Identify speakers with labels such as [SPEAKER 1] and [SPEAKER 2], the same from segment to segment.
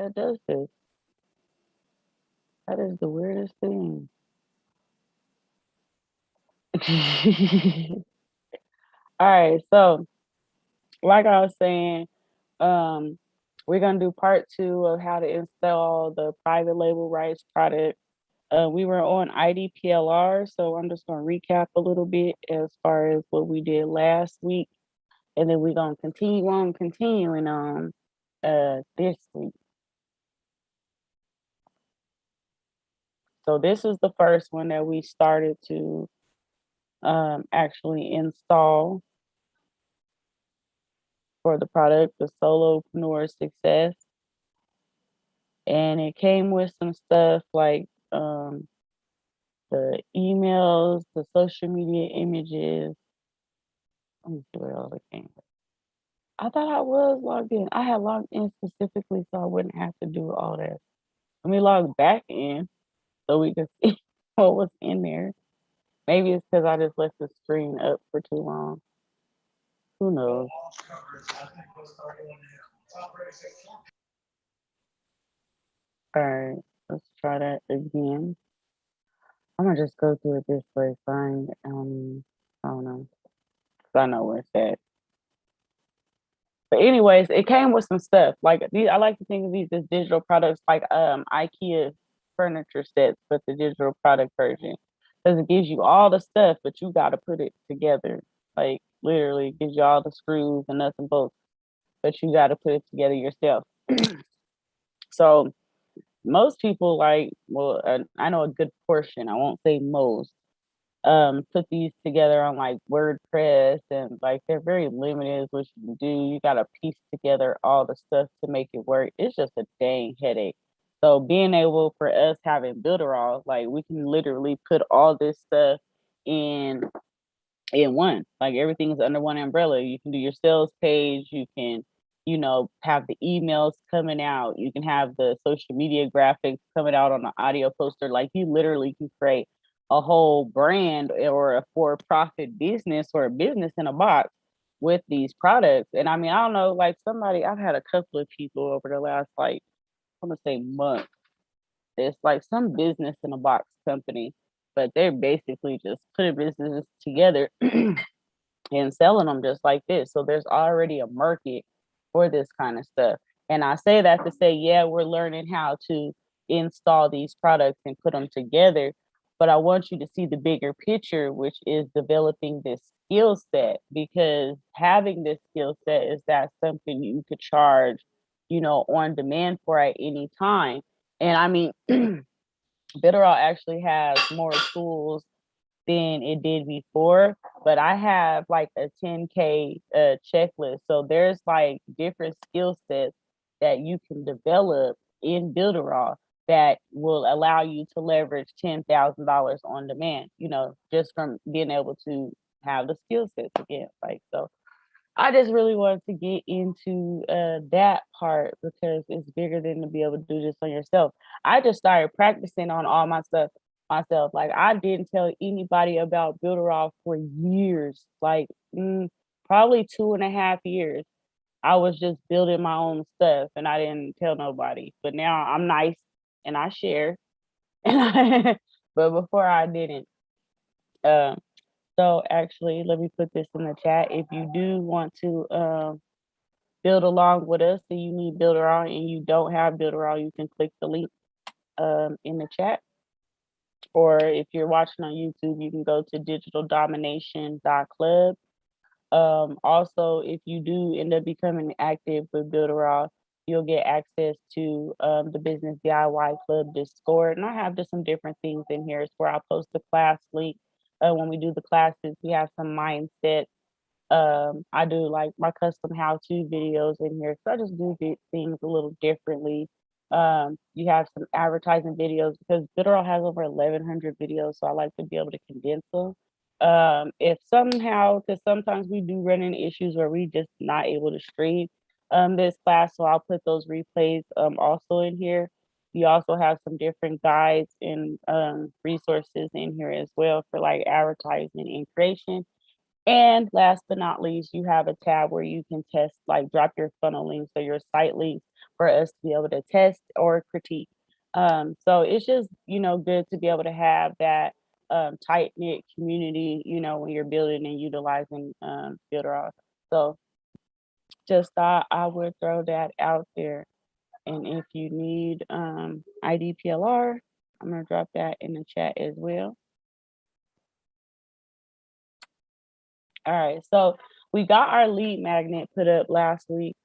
[SPEAKER 1] that does this. That is the weirdest thing. All right, so like I was saying, um, we're gonna do part two of how to install the private label rights product. We were on IDPLR, so I'm just gonna recap a little bit as far as what we did last week, and then we're gonna continue on continuing on this week. So this is the first one that we started to actually install for the product, the Solopreneur Success. And it came with some stuff like the emails, the social media images. Let me see what else it came with. I thought I was logged in. I had logged in specifically so I wouldn't have to do all that. Let me log back in so we can see what was in there. Maybe it's because I just left the screen up for too long. Who knows? All right, let's try that again. I'm gonna just go through it this way. Find I don't know. 'Cause I know where it's at. But anyways, it came with some stuff. Like these, I like to think of these as digital products, like IKEA furniture sets, but the digital product version, because it gives you all the stuff, but you got to put it together. Like literally, it gives you all the screws and nuts and bolts, but you got to put it together yourself. So most people like, well, I know a good portion. I won't say most put these together on like WordPress, and like they're very limited as what you can do. You gotta piece together all the stuff to make it work. It's just a dang headache. So being able for us having Builderall, like we can literally put all this stuff in one. Like everything is under one umbrella. You can do your sales page, you can, have the emails coming out, you can have the social media graphics coming out on the audio poster. Like you literally can create a whole brand or a for-profit business or a business in a box with these products. And I mean, I don't know, like I've had a couple of people over the last like I'm gonna say month. It's like some business in a box company, but they're basically just putting businesses together and selling them just like this. So there's already a market for this kind of stuff. And I say that to say, yeah, we're learning how to install these products and put them together. But I want you to see the bigger picture, which is developing this skill set, because having this skill set is that something you could charge, on demand for at any time. And I mean, Bitterall actually has more tools than it did before, but I have like a 10K checklist. So there's like different skill sets that you can develop in Builderall that will allow you to leverage $10,000 on demand, just from being able to have the skill sets again. Like, so I just really wanted to get into that part because it's bigger than to be able to do this on yourself. I just started practicing on all my stuff myself. Like I didn't tell anybody about Builderall for years, like probably 2.5 years. I was just building my own stuff and I didn't tell nobody. But now I'm nice and I share. But before I didn't. Um, so actually, let me put this in the chat. If you do want to build along with us, and you need Builderall and you don't have Builderall, you can click the link in the chat. Or if you're watching on YouTube, you can go to digitaldomination.club. Also, if you do end up becoming active with Builderall, you'll get access to the Business DIY Club Discord. And I have just some different things in here. It's where I'll post the class link. When we do the classes, we have some mindset. I do like my custom how-to videos in here. So I just do things a little differently. You have some advertising videos because Bitterall has over 1,100 videos, so I like to be able to condense them. If somehow, because sometimes we do run into issues where we just not able to stream this class, so I'll put those replays also in here. You also have some different guides and resources in here as well for like advertising and creation. And last but not least, you have a tab where you can test, like drop your funnel links or your site links for us to be able to test or critique. So it's just, good to be able to have that tight knit community, when you're building and utilizing Builder. So just thought I would throw that out there. And if you need IDPLR, I'm gonna drop that in the chat as well. All right, so we got our lead magnet put up last week.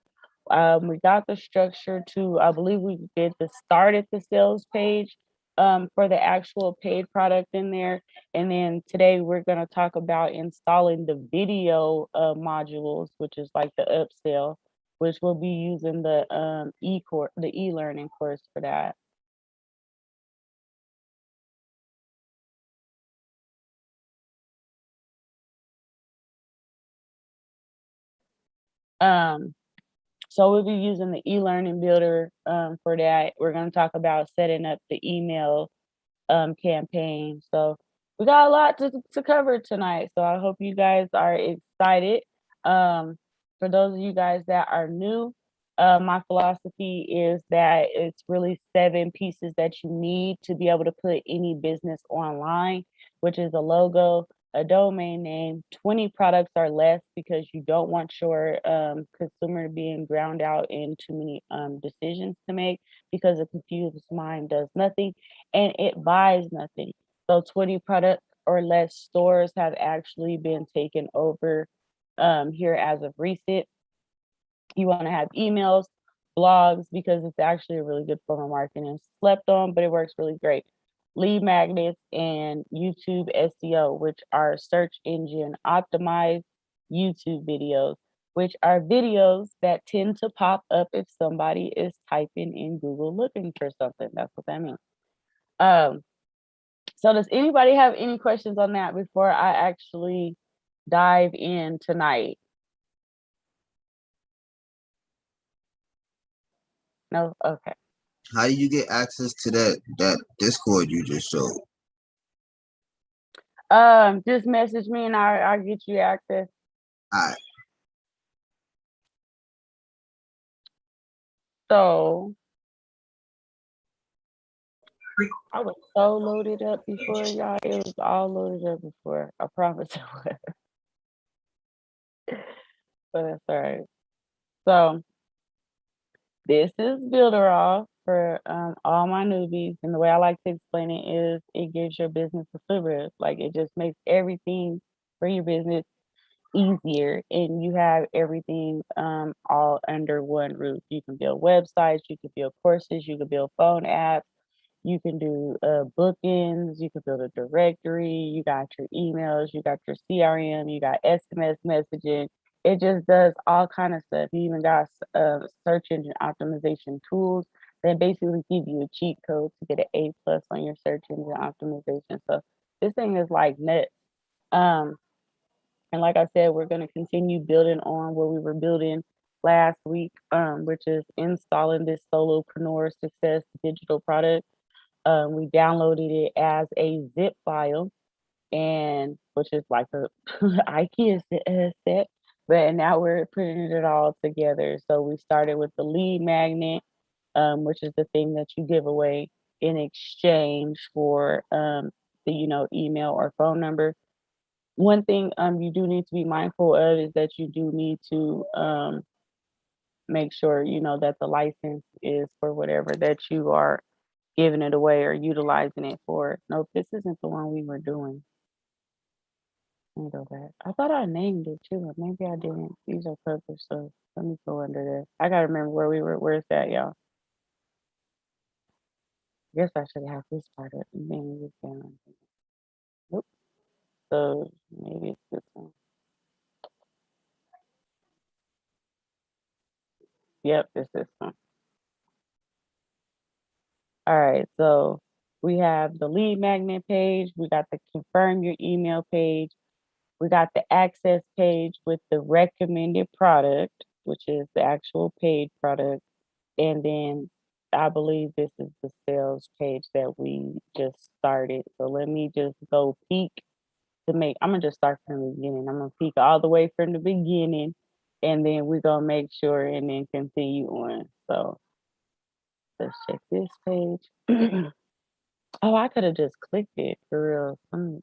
[SPEAKER 1] We got the structure to, I believe we did the start at the sales page for the actual paid product in there. And then today we're going to talk about installing the video modules, which is like the upsell, which we'll be using the e-learning course for that. Um, so we'll be using the e-learning builder for that. We're going to talk about setting up the email campaign. So we got a lot to cover tonight. So I hope you guys are excited. For those of you guys that are new, my philosophy is that it's really 7 pieces that you need to be able to put any business online, which is a logo, a domain name, 20 products or less, because you don't want your consumer being ground out in too many decisions to make, because a confused mind does nothing and it buys nothing. So 20 products or less stores have actually been taken over here as of recent. You want to have emails, blogs, because it's actually a really good form of marketing. It's slept on, but it works really great. Lead magnets and YouTube SEO, which are search engine optimized YouTube videos, which are videos that tend to pop up if somebody is typing in Google looking for something. That's what that means. Um, so does anybody have any questions on that before I actually dive in tonight? No? Okay.
[SPEAKER 2] How do you get access to that Discord you just showed?
[SPEAKER 1] Just message me and I'll get you access.
[SPEAKER 2] Alright.
[SPEAKER 1] So I was so loaded up before, y'all. It was all loaded up before. I promise it was. But that's all right. So this is Builder for all my newbies. And the way I like to explain it is it gives your business a flavor. Like it just makes everything for your business easier, and you have everything all under one roof. You can build websites, you can build courses, you can build phone apps, you can do bookings, you can build a directory, you got your emails, you got your CRM, you got SMS messaging. It just does all kind of stuff. You even got search engine optimization tools that basically give you a cheat code to get an A+ on your search engine optimization. So this thing is like nuts. Um, and like I said, we're going to continue building on what we were building last week, which is installing this solopreneur success digital product. We downloaded it as a zip file, and which is like a IKEA set, but now we're putting it all together. So we started with the lead magnet, which is the thing that you give away in exchange for the email or phone number. One thing you do need to be mindful of is that you do need to make sure that the license is for whatever that you are giving it away or utilizing it for. Nope, this isn't the one we were doing. Let me go back. I thought I named it too, but maybe I didn't. These are purpose, so let me go under there. I gotta remember where we were. Where's that, y'all? I guess I should have this part up and then this down. Nope. So maybe it's this one. Yep, it's this one. All right, so we have the lead magnet page, we got the confirm your email page, we got the access page with the recommended product, which is the actual paid product. And then I believe this is the sales page that we just started. So let me just go peek to make. I'm gonna just start from the beginning. I'm gonna peek all the way from the beginning, and then we're gonna make sure and then continue on. So let's check this page. Oh, I could have just clicked it for real.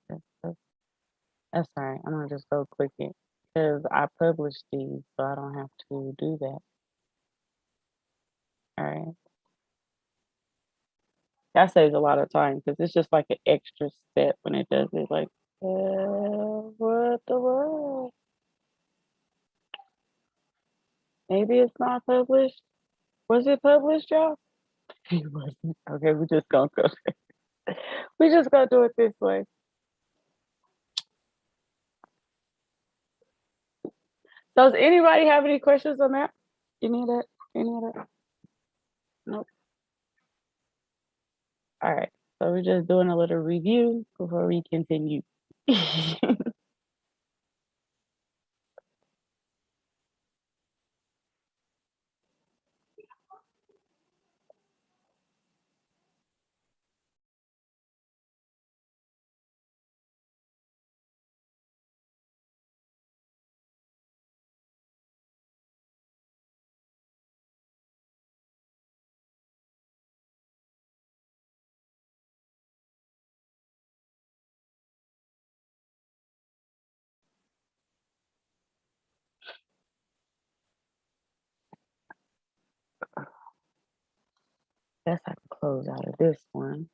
[SPEAKER 1] That's all right. I'm gonna just go click it because I published these, so I don't have to do that. All right. That saves a lot of time because it's just like an extra step when it does it. Like, what the world? Maybe it's not published. Was it published, y'all? It wasn't. Okay, we just gonna go. We just gonna do it this way. So, does anybody have any questions on that? Any of that? Any of that? Nope. All right. So we're just doing a little review before we continue. Guess I can close out of this one.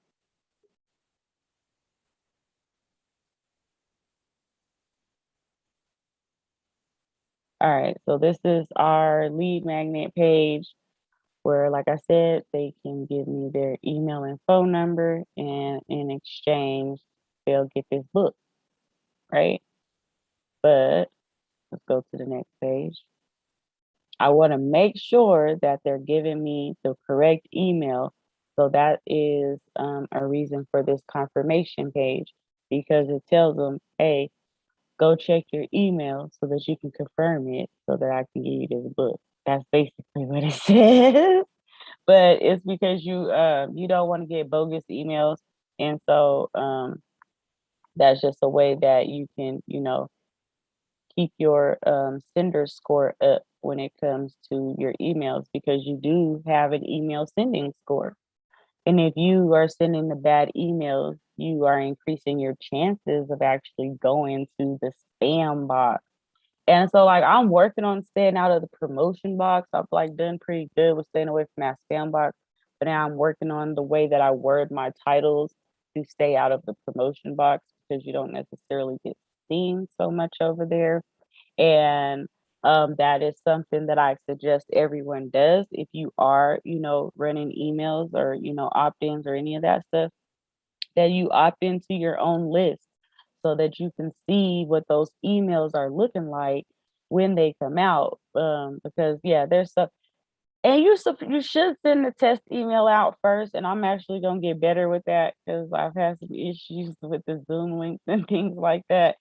[SPEAKER 1] All right, so this is our lead magnet page where, like I said, they can give me their email and phone number, and in exchange, they'll get this book, right? But let's go to the next page. I want to make sure that they're giving me the correct email. So that is a reason for this confirmation page because it tells them, hey, go check your email so that you can confirm it so that I can give you this book. That's basically what it says. But it's because you don't want to get bogus emails. And so that's just a way that you can, keep your sender score up when it comes to your emails because you do have an email sending score. And if you are sending the bad emails, you are increasing your chances of actually going to the spam box. And so, like, I'm working on staying out of the promotion box. I've like done pretty good with staying away from that spam box. But now I'm working on the way that I word my titles to stay out of the promotion box because you don't necessarily get seen so much over there. And that is something that I suggest everyone does if you are, running emails or, opt-ins or any of that stuff, that you opt into your own list so that you can see what those emails are looking like when they come out. Because yeah, there's stuff and you should send the test email out first, and I'm actually gonna get better with that because I've had some issues with the Zoom links and things like that.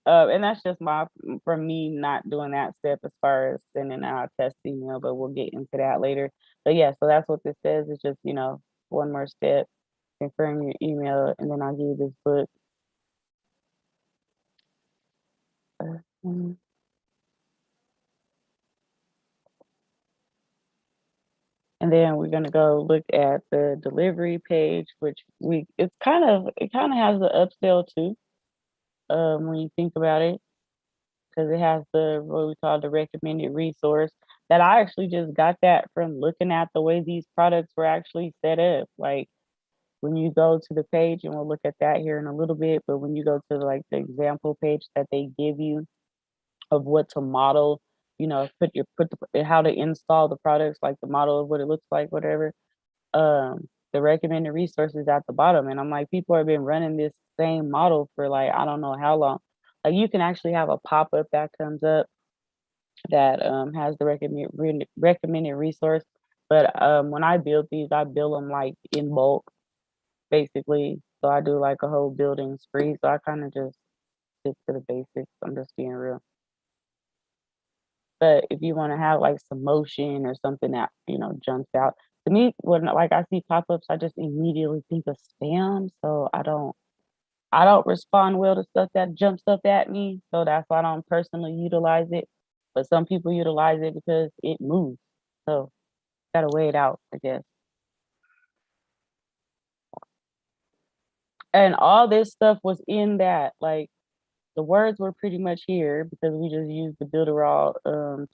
[SPEAKER 1] And that's just my from me not doing that step as far as sending out a test email, but we'll get into that later. But yeah, so that's what this says. It's just, one more step, confirm your email, and then I'll give you this book. Mm, And then we're gonna go look at the delivery page, which it kind of has the upsell too. When you think about it, because it has the what we call the recommended resource that I actually just got that from looking at the way these products were actually set up. Like when you go to the page, and we'll look at that here in a little bit, but when you go to like the example page that they give you of what to model, put how to install the products, like the model of what it looks like, whatever. The recommended resources at the bottom. And I'm like, people have been running this same model for like, I don't know how long. Like you can actually have a pop-up that comes up that has the recommended resource. But when I build these, I build them like in bulk, basically. So I do like a whole building spree. So I kind of just stick to the basics. I'm just being real. But if you want to have like some motion or something that, jumps out to me, when like I see pop-ups, I just immediately think of spam. So I don't respond well to stuff that jumps up at me, so that's why I don't personally utilize it. But some people utilize it because it moves. So gotta weigh it out, I guess. And all this stuff was in that. Like the words were pretty much here because we just used the Builderall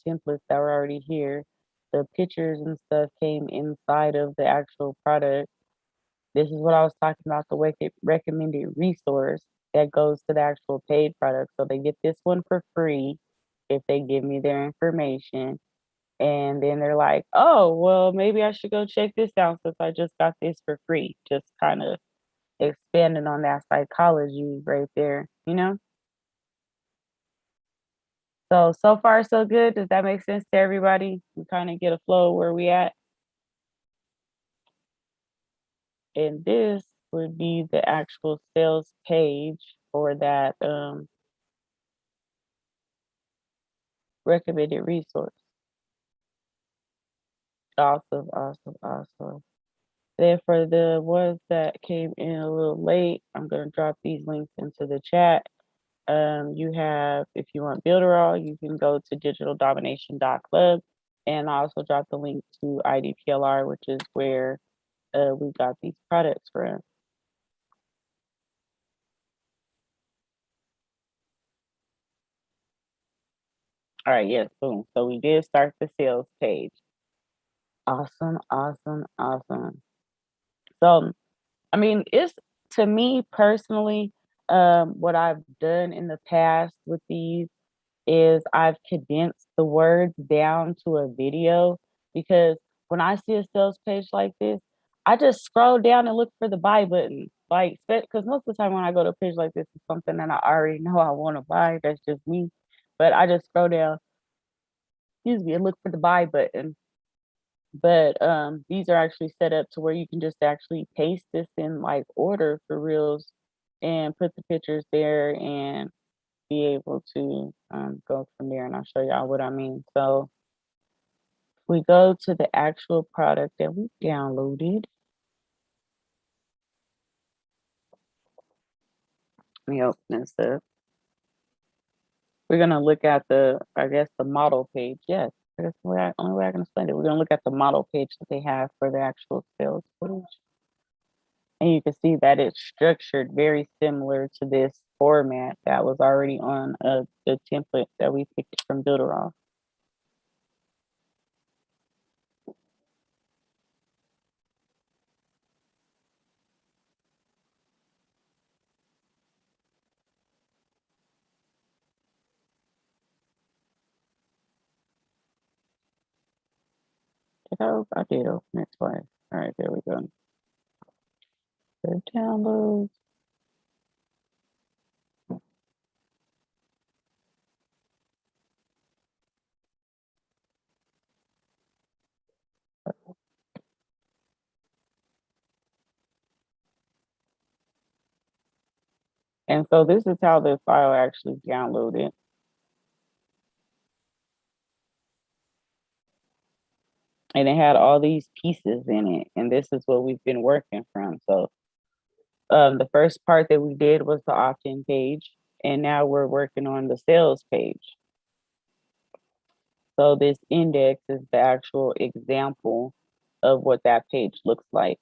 [SPEAKER 1] templates that were already here. The pictures and stuff came inside of the actual product. This is what I was talking about, the recommended resource that goes to the actual paid product. So they get this one for free if they give me their information. And then they're like, oh, well, maybe I should go check this out since I just got this for free. Just kind of expanding on that psychology right there, you know? So far, so good. Does that make sense to everybody? We kind of get a flow where we at. And this would be the actual sales page for that recommended resource. Awesome, awesome, awesome. Then for the ones that came in a little late, I'm gonna drop these links into the chat. You have, if you want Builderall, you can go to digitaldomination.club. And I also dropped the link to IDPLR, which is where we got these products from. All right, yes, boom. So we did start the sales page. Awesome, awesome, awesome. So, I mean, it's to me personally, what I've done in the past with these is I've condensed the words down to a video because when I see a sales page like this, I just scroll down and look for the buy button. Like, because most of the time when I go to a page like this, it's something that I already know I want to buy. That's just me. But I just scroll down, excuse me, and look for the buy button. But these are actually set up to where you can just actually paste this in like order for reals and put the pictures there and be able to go from there. And I'll show y'all what I mean. So we go to the actual product that we downloaded. Let me open this up. We're gonna look at the, I guess, the model page. Yes, that's the only way I can explain it. We're gonna look at the model page that they have for the actual sales page. And you can see that it's structured very similar to this format that was already on the template that we picked from Builderall. I did open it twice. All right, there we go. The downloads. And so this is how the file actually downloaded. And it had all these pieces in it. And this is what we've been working from. So the first part that we did was the opt-in page. And now we're working on the sales page. So this index is the actual example of what that page looks like.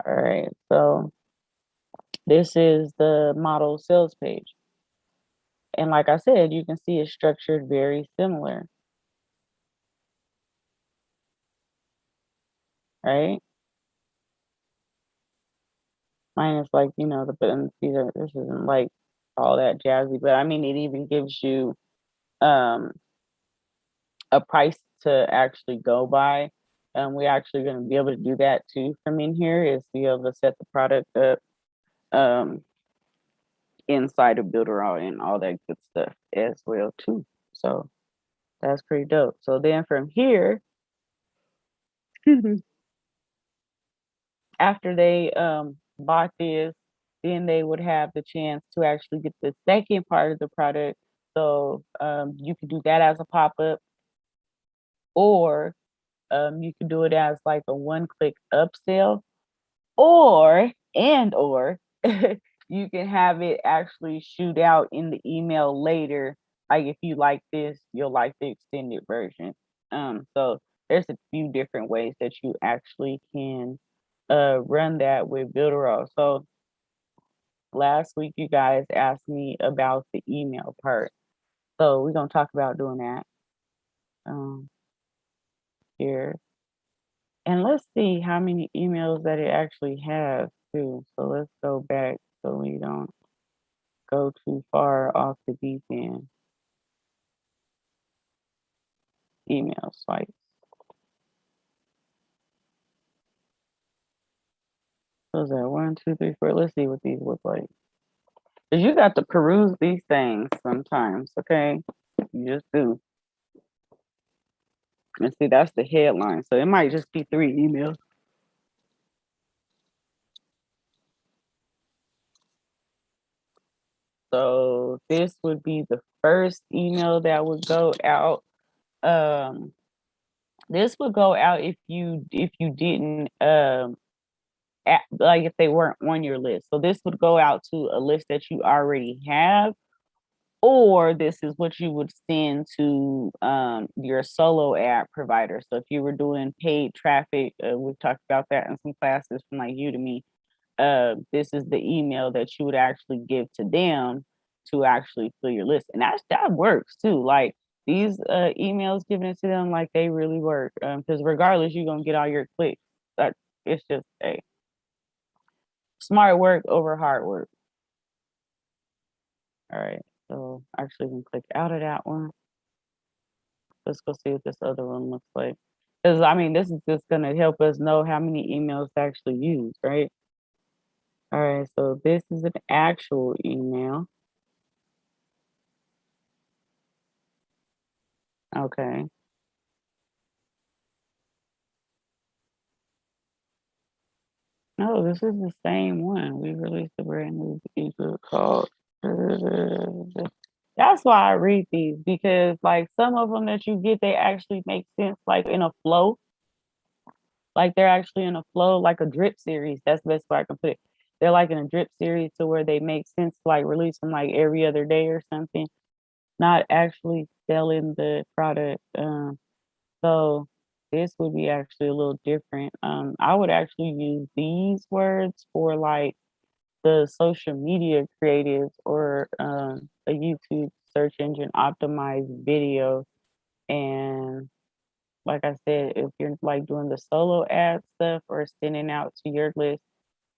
[SPEAKER 1] All right, so this is the model sales page. And like I said, you can see it's structured very similar, right? Mine is like, the buttons, this isn't like all that jazzy, but I mean, it even gives you um, a price to actually go by. We're actually going to be able to do that too from in here is be able to set the product up um, inside of Builderall and all that good stuff as well too. So that's pretty dope. So then from here, excuse me, after they bought this, then they would have the chance to actually get the second part of the product. So you could do that as a pop up, or you could do it as like a one click upsell, or you can have it actually shoot out in the email later. Like if you like this, you'll like the extended version. So there's a few different ways that you actually can run that with Builderall. So last week you guys asked me about the email part. So we're gonna talk about doing that um here. And let's see how many emails that it actually has too. So let's go back so we don't go too far off the deep end. Email sites. So is that 1, 2, 3, 4? Let's see what these look like. Cause you got to peruse these things sometimes, okay? You just do. And see, that's the headline. So it might just be 3 emails. So this would be the first email that would go out. Um, this would go out if you didn't like if they weren't on your list. So this would go out to a list that you already have, or this is what you would send to your solo ad provider. So if you were doing paid traffic, we've talked about that in some classes from like Udemy. This is the email that you would actually give to them to actually fill your list, and that works too. Like these emails given it to them, like they really work. Because regardless, you're gonna get all your clicks. That it's just a smart work over hard work. All right, so actually, we can click out of that one. Let's go see what this other one looks like. Because I mean, this is just gonna help us know how many emails to actually use, right? All right, so this is an actual email. Okay. No, this is the same one. We released a brand new ebook called. That's why I read these because, like, some of them that you get, they actually make sense, like in a flow. Like they're actually in a flow, like a drip series. That's the best way I can put it. They're like in a drip series to where they make sense, to like release them like every other day or something. Not actually selling the product. So this would be actually a little different. I would actually use these words for like the social media creatives or a YouTube search engine optimized video. And like I said, if you're like doing the solo ad stuff or sending out to your list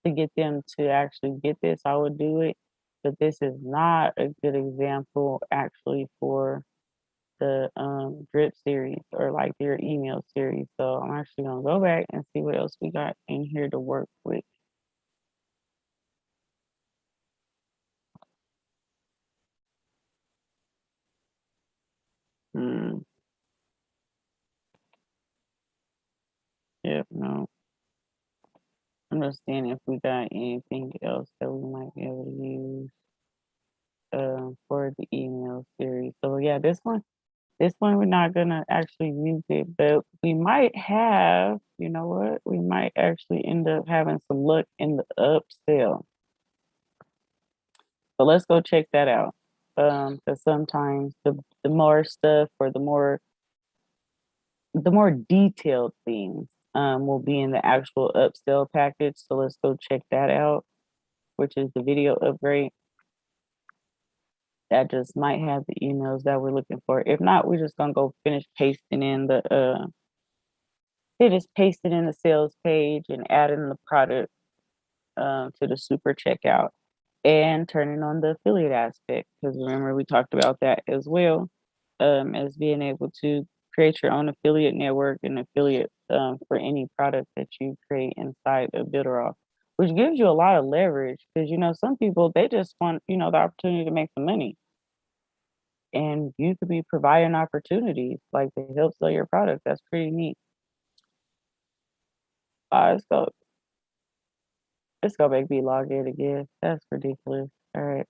[SPEAKER 1] to get them to actually get this, I would do it. But this is not a good example actually for the drip series or like their email series. So I'm actually gonna go back and see what else we got in here to work with. Hmm. Yep, no. I'm just seeing if we got anything else that we might be able to use for the email series. So yeah, this one we're not gonna actually use it, but we might have, you know what? We might actually end up having some luck in the upsell. So let's go check that out. Because sometimes the more stuff or the more detailed things will be in the actual upsell package. So let's go check that out, which is the video upgrade. That just might have the emails that we're looking for. If not, we're just gonna go finish pasting in the sales page and adding the product to the super checkout and turning on the affiliate aspect. Because remember, we talked about that as well, as being able to create your own affiliate network and affiliate for any product that you create inside of Bitterall. which gives you a lot of leverage because some people they just want the opportunity to make some money, and you could be providing opportunities like to help sell your product. That's pretty neat. Let's go. Let's go make me log in again. That's ridiculous. All right.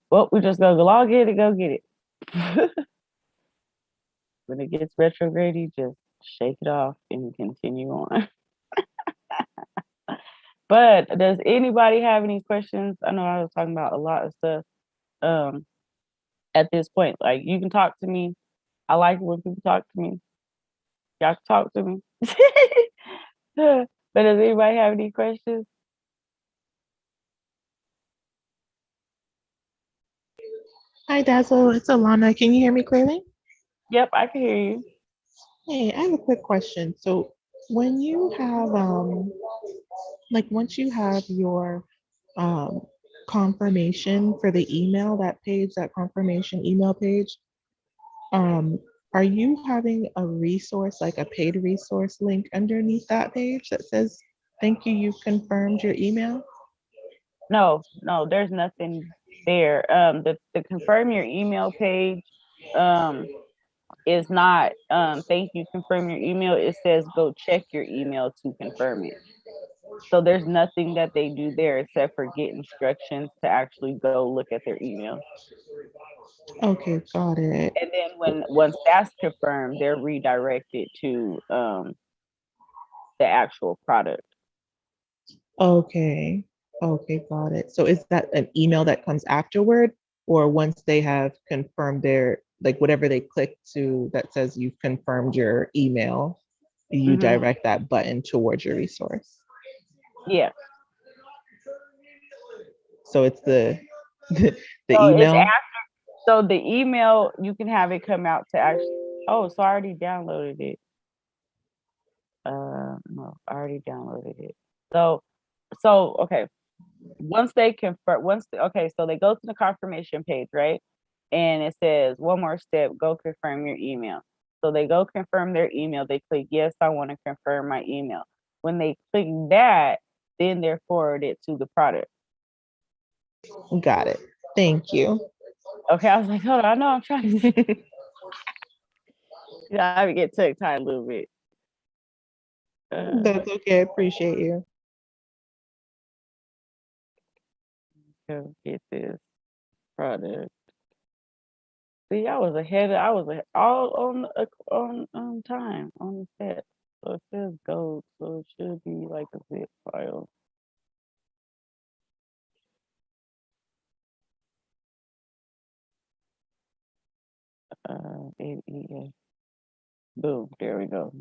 [SPEAKER 1] Well, we just go log in and go get it. When it gets retrograde, you just shake it off and continue on. But does anybody have any questions? I know I was talking about a lot of stuff. Um, at this point, like you can talk to me. I like when people talk to me. Y'all can talk to me. But does anybody have any questions?
[SPEAKER 3] Hi, Dazzle. It's Alana. Can you hear me clearly?
[SPEAKER 1] Yep, I can hear you.
[SPEAKER 3] Hey, I have a quick question. So, when you have like once you have your um confirmation for the email, that page, that confirmation email page, um, are you having a resource, like a paid resource link underneath that page that says, "Thank you, you've confirmed your email"?
[SPEAKER 1] No, no, there's nothing there. The confirm your email page um is not thank you, confirm your email. It says go check your email to confirm it. So there's nothing that they do there except for get instructions to actually go look at their email.
[SPEAKER 3] Okay, got it.
[SPEAKER 1] And then once that's confirmed, they're redirected to the actual product.
[SPEAKER 3] Okay. Okay, got it. So is that an email that comes afterward or once they have confirmed their, like whatever they click to that says you've confirmed your email, you
[SPEAKER 1] Hmm.
[SPEAKER 3] direct that button towards your resource?
[SPEAKER 1] Yeah.
[SPEAKER 3] So it's the
[SPEAKER 1] So it's
[SPEAKER 3] email.
[SPEAKER 1] so the email you can have it come out to actually. Oh, so I already downloaded it. No, I already downloaded it. So okay. Once they confirm, okay, so they go to the confirmation page, right? And it says one more step, go confirm your email. So they go confirm their email. They click yes, I want to confirm my email. When they click that, then they're forwarded to the product.
[SPEAKER 3] Got it. Thank you.
[SPEAKER 1] Okay, I was like, hold on, I know I'm trying to. I get tongue tied a little bit. Uh,
[SPEAKER 3] That's okay. I appreciate you.
[SPEAKER 1] go get this product. See, I was all on time on the set. So it says gold, so it should be like a zip file. AES. Boom, there we go.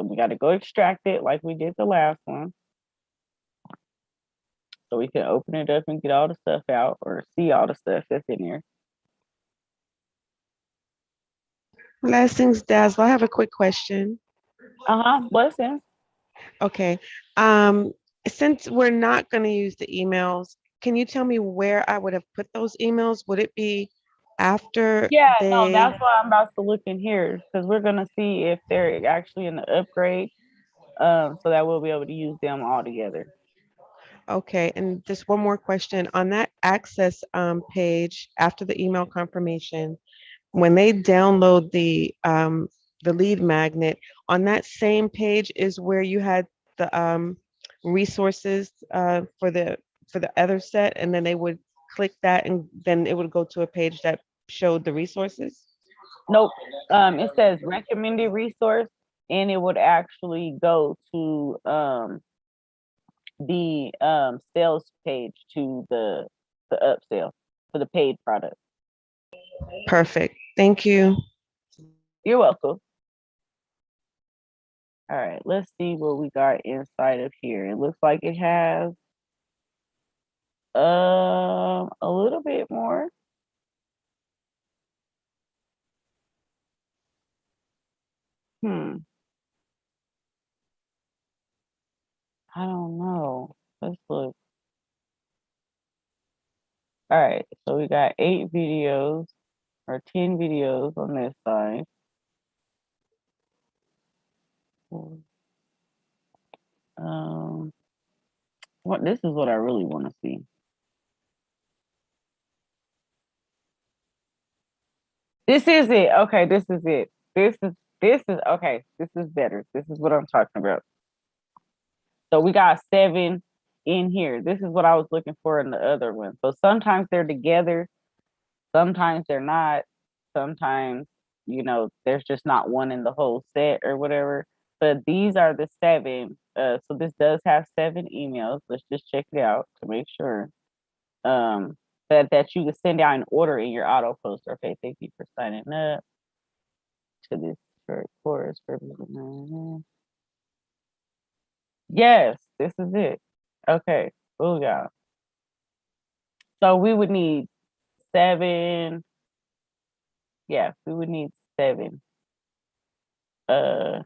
[SPEAKER 1] We got to go extract it like we did the last one, so we can open it up and get all the stuff out or see all the stuff that's in there.
[SPEAKER 4] Blessings, Dazzle. I have a quick question.
[SPEAKER 1] Blessings.
[SPEAKER 4] Okay. Um, since we're not going to use the emails, can you tell me where I would have put those emails? Would it be after
[SPEAKER 1] Yeah, no,
[SPEAKER 4] they?
[SPEAKER 1] that's why I'm about to look in here because we're gonna see if they're actually in the upgrade, so that we'll be able to use them all together.
[SPEAKER 4] Okay, and just one more question on that access page after the email confirmation. When they download the lead magnet, on that same page is where you had the resources for the other set, and then they would click that, and then it would go to a page that showed the resources.
[SPEAKER 1] Nope. It says recommended resource, and it would actually go to the sales page to the upsell for the paid product.
[SPEAKER 4] Perfect. Thank you.
[SPEAKER 1] You're welcome. All right, let's see what we got inside of here. It looks like it has a little bit more. Hmm. I don't know. Let's look. All right, so we got 8 videos or 10 videos on this side. Um, What this is what I really want to see. This is it. Okay, this is it. This is okay. This is better. This is what I'm talking about. So we got 7 in here. This is what I was looking for in the other one. So sometimes they're together, sometimes they're not. Sometimes, there's just not one in the whole set or whatever. But these are the 7. So this does have 7 emails. Let's just check it out to make sure. That you can send out an order in your auto poster. Okay, thank you for signing up to this short course. Yes, this is it. Okay, booyah. So we would need 7. Yeah, we would need 7 uh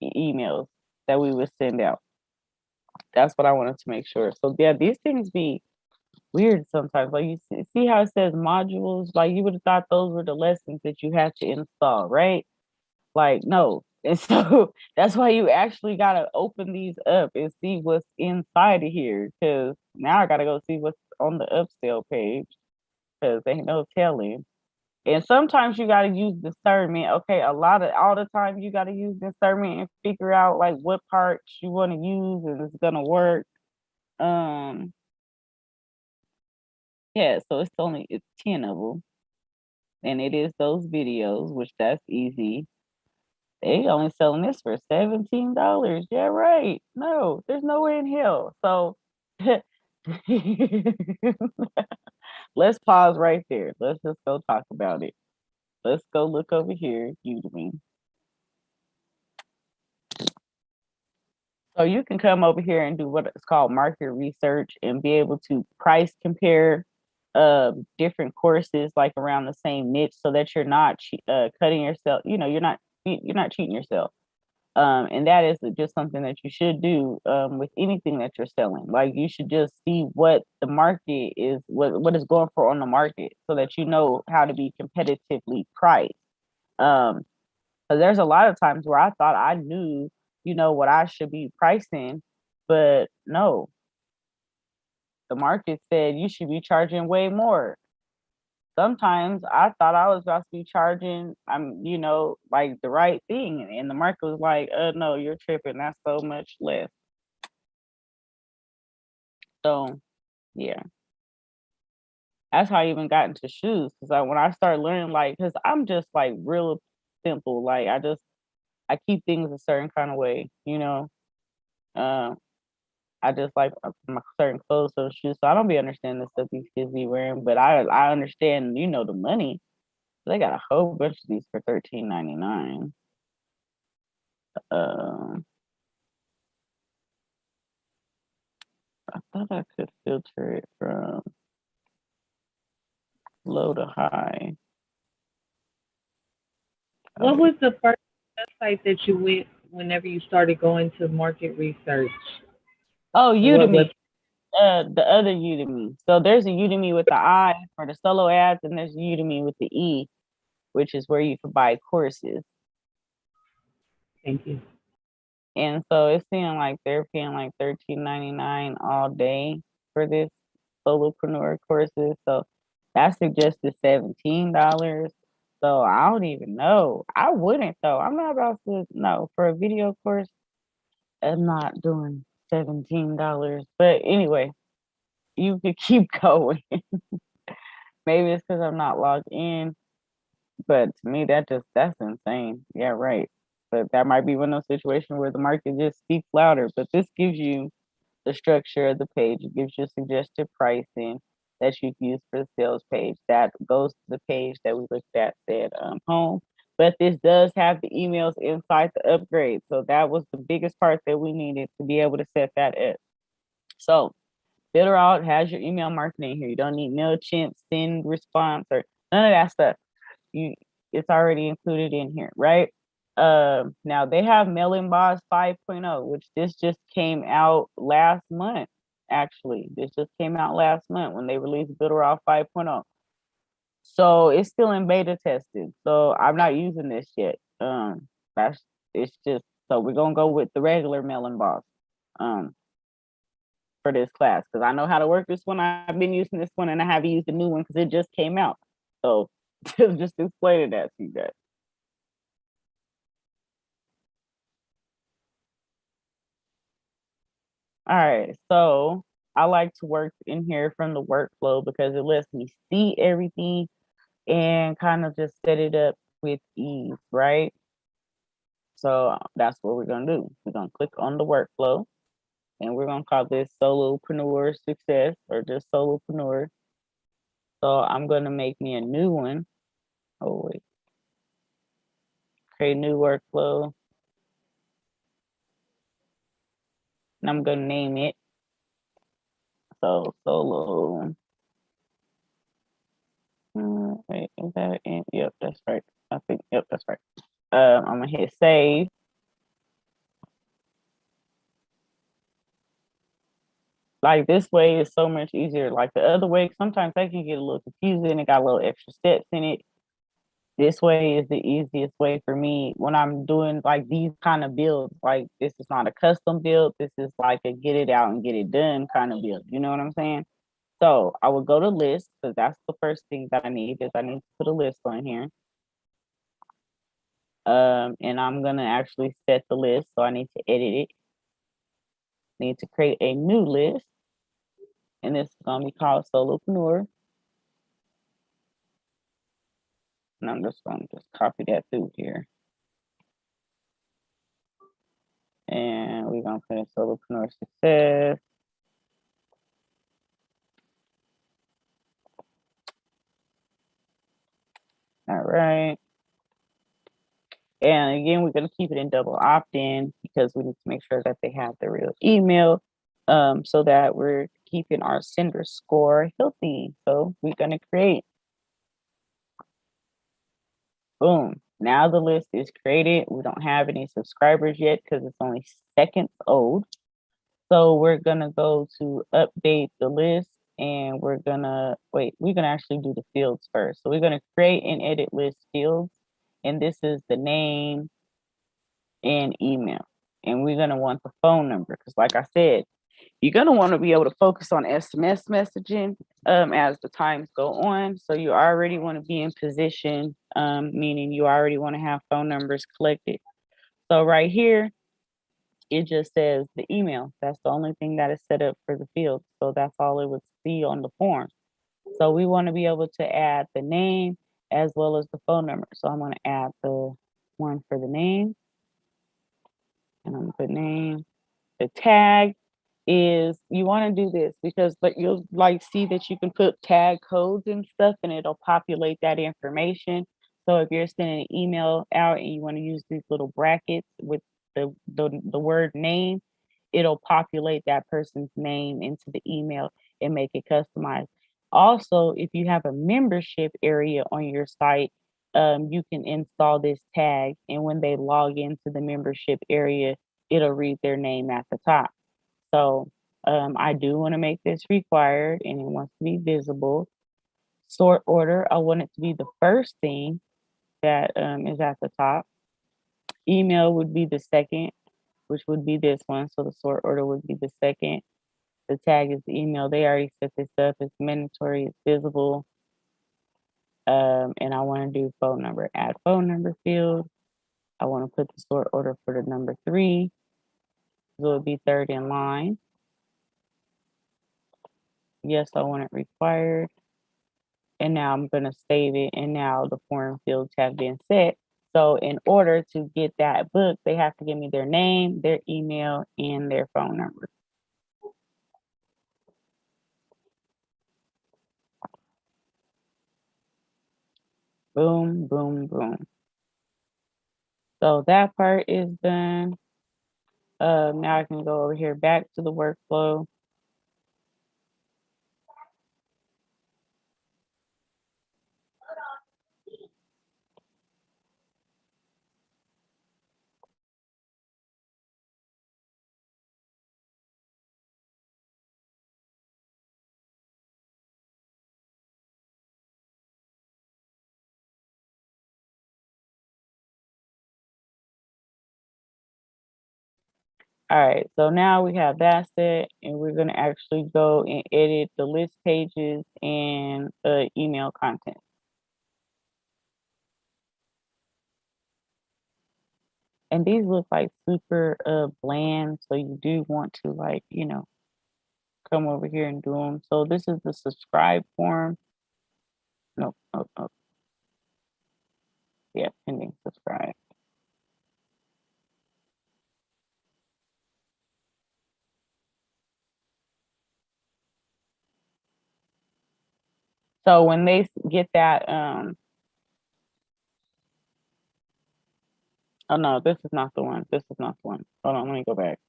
[SPEAKER 1] emails that we would send out. That's what I wanted to make sure. So yeah, these things be weird sometimes. Like you see how it says modules. Like you would have thought those were the lessons that you had to install, right? Like no. And so that's why you actually gotta open these up and see what's inside of here. Cause now I gotta go see what's on the upsell page. Cause ain't no telling. And sometimes you gotta use discernment. Okay, all the time you gotta use discernment and figure out like what parts you want to use and it's gonna work. Um, yeah, so it's 10 of them, and it is those videos, which that's easy. They only selling this for $17. Yeah, right. No, there's no way in hell. So let's pause right there. Let's just go talk about it. Let's go look over here, Udemy. So you can come over here and do what is called market research and be able to price compare different courses like around the same niche so that you're not cutting yourself, you're not cheating yourself. And that is just something that you should do with anything that you're selling. Like you should just see what the market is, what is going for on the market so that you know how to be competitively priced. Um, because there's a lot of times where I thought I knew, what I should be pricing, but no, the market said you should be charging way more. Sometimes I thought I was about to be charging, like the right thing, and the market was like, no, you're tripping. That's so much less. So yeah, that's how I even got into shoes. Cause when I started learning, like, cause I'm just like real simple. Like I keep things a certain kind of way. Um, I just like my certain clothes or shoes. So I don't be understanding the stuff these kids be wearing, but I understand, the money. They got a whole bunch of these for $13.99. Um, I thought I could filter it from low to high.
[SPEAKER 5] What was the first website that you went whenever you started going to market research?
[SPEAKER 1] Oh,
[SPEAKER 5] Or what
[SPEAKER 1] Udemy.
[SPEAKER 5] web?
[SPEAKER 1] The other Udemy. So there's a Udemy with the I for the solo ads, and there's a Udemy with the E, which is where you can buy courses.
[SPEAKER 5] Thank you.
[SPEAKER 1] And so it seemed like they're paying like $13.99 all day for this solopreneur courses. So that suggested $17. So I don't even know. I wouldn't though. I'm not about to no for a video course. I'm not doing $17. But anyway, you could keep going. Maybe it's because I'm not logged in. But to me, that's insane. Yeah, right. But that might be one of those situations where the market just speaks louder. But this gives you the structure of the page. It gives you suggested pricing that you can use for the sales page. That goes to the page that we looked at, said home. But this does have the emails inside the upgrade. So that was the biggest part that we needed to be able to set that up. So BitterOut has your email marketing here. You don't need MailChimp, send response, or none of that stuff. It's already included in here, right? Now they have Mailing Boss 5.0, which this just came out last month. Actually, this just came out last month when they released BitterOut 5.0. So it's still in beta testing. So I'm not using this yet. That's it's just so we're gonna go with the regular Mailing Boss. Um, for this class because I know how to work this one. I've been using this one and I haven't used the new one because it just came out. So just explaining that to you guys. All right, so I like to work in here from the workflow because it lets me see everything and kind of just set it up with ease, right? So that's what we're gonna do. We're gonna click on the workflow and we're gonna call this solopreneur success or just solopreneur. So I'm gonna make me a new one. Oh wait, create new workflow. And I'm gonna name it. So solo. Wait, is that it? Yep, that's right. I think, yep, that's right. I'm gonna hit save. Like this way is so much easier. Like the other way, sometimes that can get a little confusing. It got a little extra steps in it. This way is the easiest way for me when I'm doing like these kind of builds. Like this is not a custom build. This is like a get it out and get it done kind of build. You know what I'm saying? So I would go to list because that's the first thing that I need is I need to put a list on here. And I'm gonna actually set the list. So I need to edit it. Need to create a new list. And this is gonna be called Solopreneur. And I'm just gonna just copy that through here. And we're gonna put in Solopreneur Success. All right. And again, we're going to keep it in double opt-in because we need to make sure that they have the real email so that we're keeping our sender score healthy. So we're going to create. Boom. Now the list is created. We don't have any subscribers yet because it's only seconds old. So we're going to go to update the list and we're going to, wait, we're going to actually do the fields first. So we're going to create and edit list fields. And this is the name, and email. And we're gonna want the phone number because like I said, you're gonna want to be able to focus on SMS messaging as the times go on. So you already want to be in position, meaning you already want to have phone numbers collected. So right here, it just says the email. That's the only thing that is set up for the field. So that's all it would see on the form. So we want to be able to add the name as well as the phone number. So I'm going to add the one for the name and I'm going to put name. The tag is you want to do this because but you'll like see that you can put tag codes and stuff and it'll populate that information. So if you're sending an email out and you want to use these little brackets with the word name, it'll populate that person's name into the email and make it customized. Also, if you have a membership area on your site, you can install this tag and when they log into the membership area, it'll read their name at the top. So I do want to make this required and it wants to be visible. Sort order, I want it to be the first thing that is at the top. Email would be the second, which would be this one. So the sort order would be the second. The tag is the email. They already set this up. It's mandatory, it's visible. And I want to do phone number, add phone number field. I want to put the sort order for the number 3. So it would be third in line. Yes, I want it required. And now I'm going to save it. And now the form fields have been set. So in order to get that book, they have to give me their name, their email, and their phone number. Boom, boom, boom. So that part is done. Now I can go over here back to the workflow. All right, so now we have that set, and we're gonna actually go and edit the list pages and email content. And these look like super bland, so you do want to like, come over here and do them. So this is the subscribe form. Nope, nope, nope. Yeah, pending subscribe. So when they get that, oh no, this is not the one. This is not the one. Hold on, let me go back.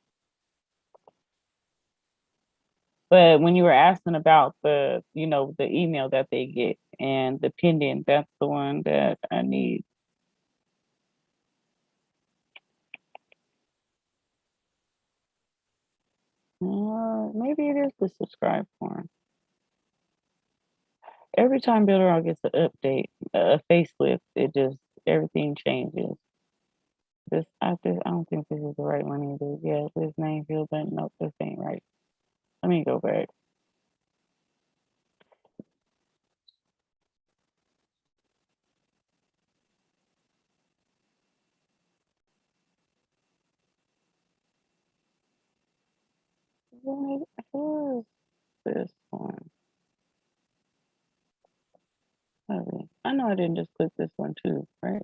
[SPEAKER 1] But when you were asking about the email that they get and the pending, that's the one that I need. Maybe it is the subscribe form. Every time Builder gets an update, a facelift, it just everything changes. I don't think this is the right one either. Yeah, this name field, but nope, this ain't right. Let me go back. Who is this one? Okay. I know I didn't just click this one too, right?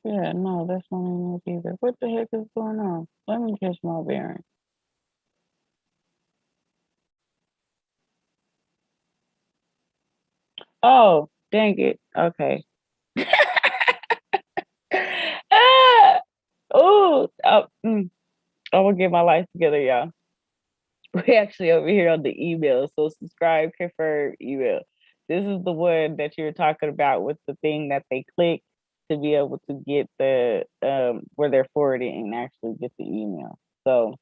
[SPEAKER 1] Yeah, no, that's not in it either. What the heck is going on? Let me catch my bearing. Oh, dang it. Okay. Ah, oh, I will get my life together, y'all. We actually over here on the email. So subscribe, confirm, email. This is the one that you were talking about with the thing that they click to be able to get the where they're forwarding and actually get the email. So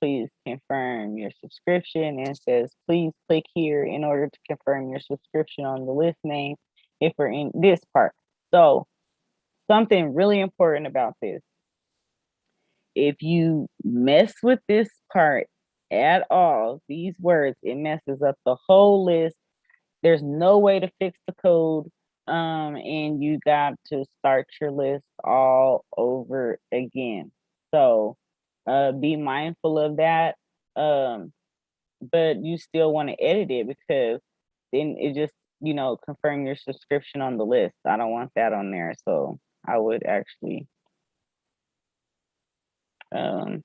[SPEAKER 1] please confirm your subscription, and it says please click here in order to confirm your subscription on the list name if we're in this part. So something really important about this. If you mess with this part at all, these words, it messes up the whole list. There's no way to fix the code. And you got to start your list all over again. So be mindful of that. But you still want to edit it because then it just, confirm your subscription on the list. I don't want that on there. So I would actually um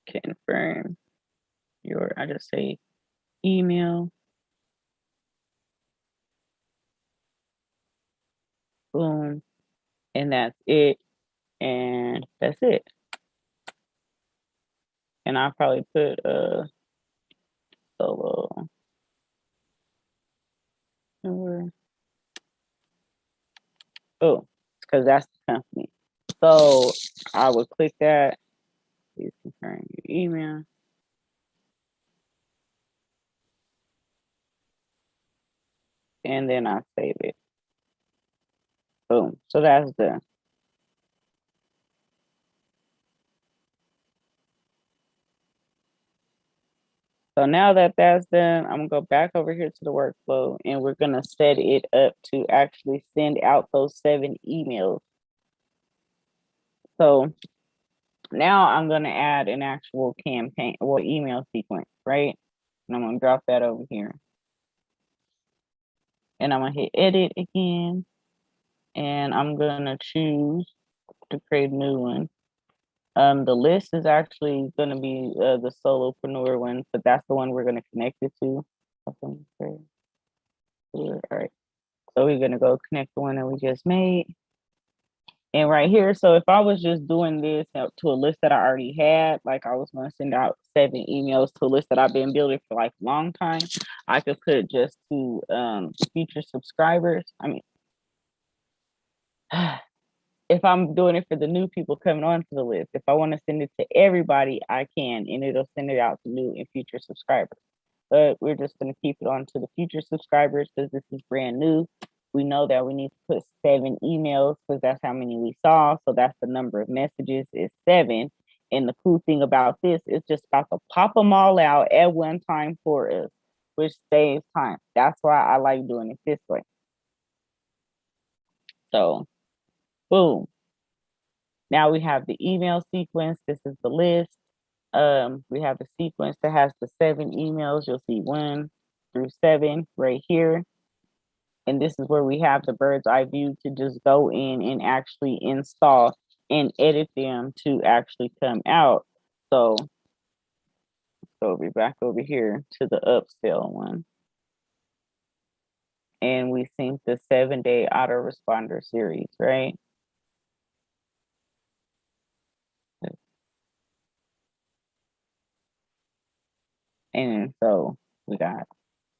[SPEAKER 1] confirm I just say email, boom, and that's it. And that's it. And I'll probably put solo number. Oh, because that's the company. So I would click that. Please confirm your email. And then I save it. Boom. So that's done. So now that that's done, I'm gonna go back over here to the workflow and we're gonna set it up to actually send out those 7 emails. So now I'm gonna add an actual campaign or email sequence, right? And I'm gonna drop that over here. And I'm gonna hit edit again. And I'm gonna choose to create a new one. The list is actually gonna be the solopreneur one, but that's the one we're gonna connect it to. All right. So we're gonna go connect the one that we just made. And right here, so if I was just doing this to a list that I already had, like I was going to send out 7 emails to a list that I've been building for like a long time, I could put just to future subscribers. I mean, if I'm doing it for the new people coming onto the list, if I want to send it to everybody, I can, and it'll send it out to new and future subscribers. but we're just going to keep it on to the future subscribers because this is brand new. We know that we need to put 7 emails because that's how many we saw. So that's the number of messages is 7. And the cool thing about this is just about to pop them all out at one time for us, which saves time. That's why I like doing it this way. So, boom. Now we have the email sequence. This is the list. We have a sequence that has the 7 emails. You'll see 1 through 7 right here. And this is where we have the bird's eye view to just go in and actually install and edit them to actually come out. So we'll be back over here to the upsell one. And we sync the 7-day autoresponder series, right? And so we got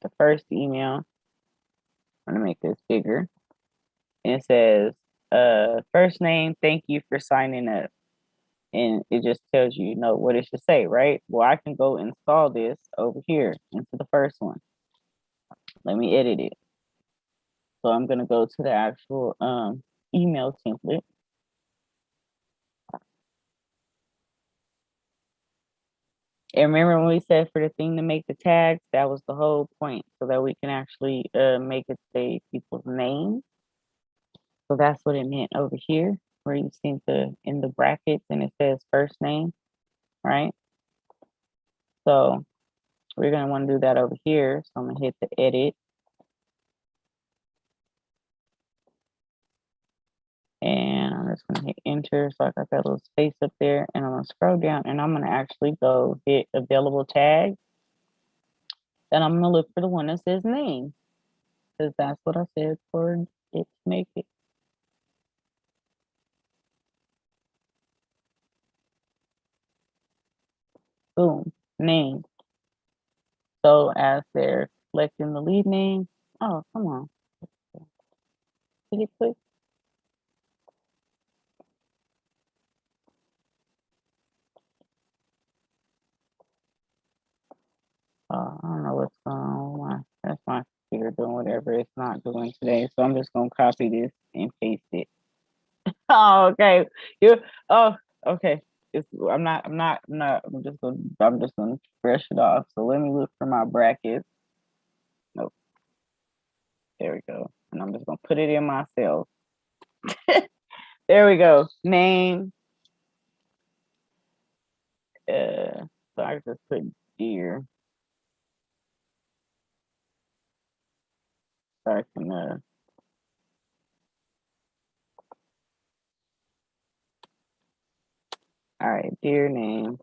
[SPEAKER 1] the first email. I'm gonna make this bigger. And it says, first name, thank you for signing up. And it just tells you, what it should say, right? Well, I can go install this over here into the first one. Let me edit it. So I'm gonna go to the actual email template. And remember when we said for the thing to make the tags, that was the whole point, so that we can actually make it say people's names. So that's what it meant over here, where you see in the brackets and it says first name, right? So we're gonna want to do that over here. So I'm gonna hit the edit. And I'm just gonna hit enter. So I got that little space up there, and I'm gonna scroll down and I'm gonna actually go hit available tags. Then I'm gonna look for the one that says name, because that's what I said for it to make it. Boom, name. So as they're selecting the lead name, oh, come on. Did it click? I don't know what's going on. That's my computer doing whatever it's not doing today. So I'm just gonna copy this and paste it. Oh, okay. You oh, okay. I'm just gonna brush it off. So let me look for my brackets. Nope. There we go. And I'm just gonna put it in my cells. There we go. Name. So I just put deer. So I can all right, deer name.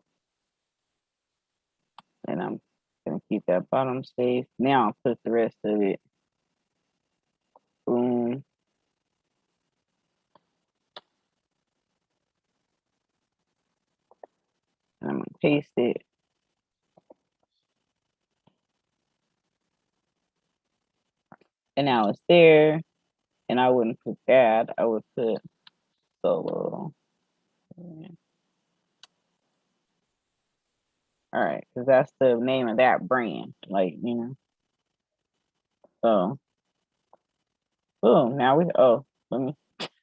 [SPEAKER 1] And I'm gonna keep that bottom space. Now I'll put the rest of it. Boom. And I'm gonna paste it. And now it's there. And I wouldn't put that. I would put solo. All right, because that's the name of that brand. Like, So boom. Now let me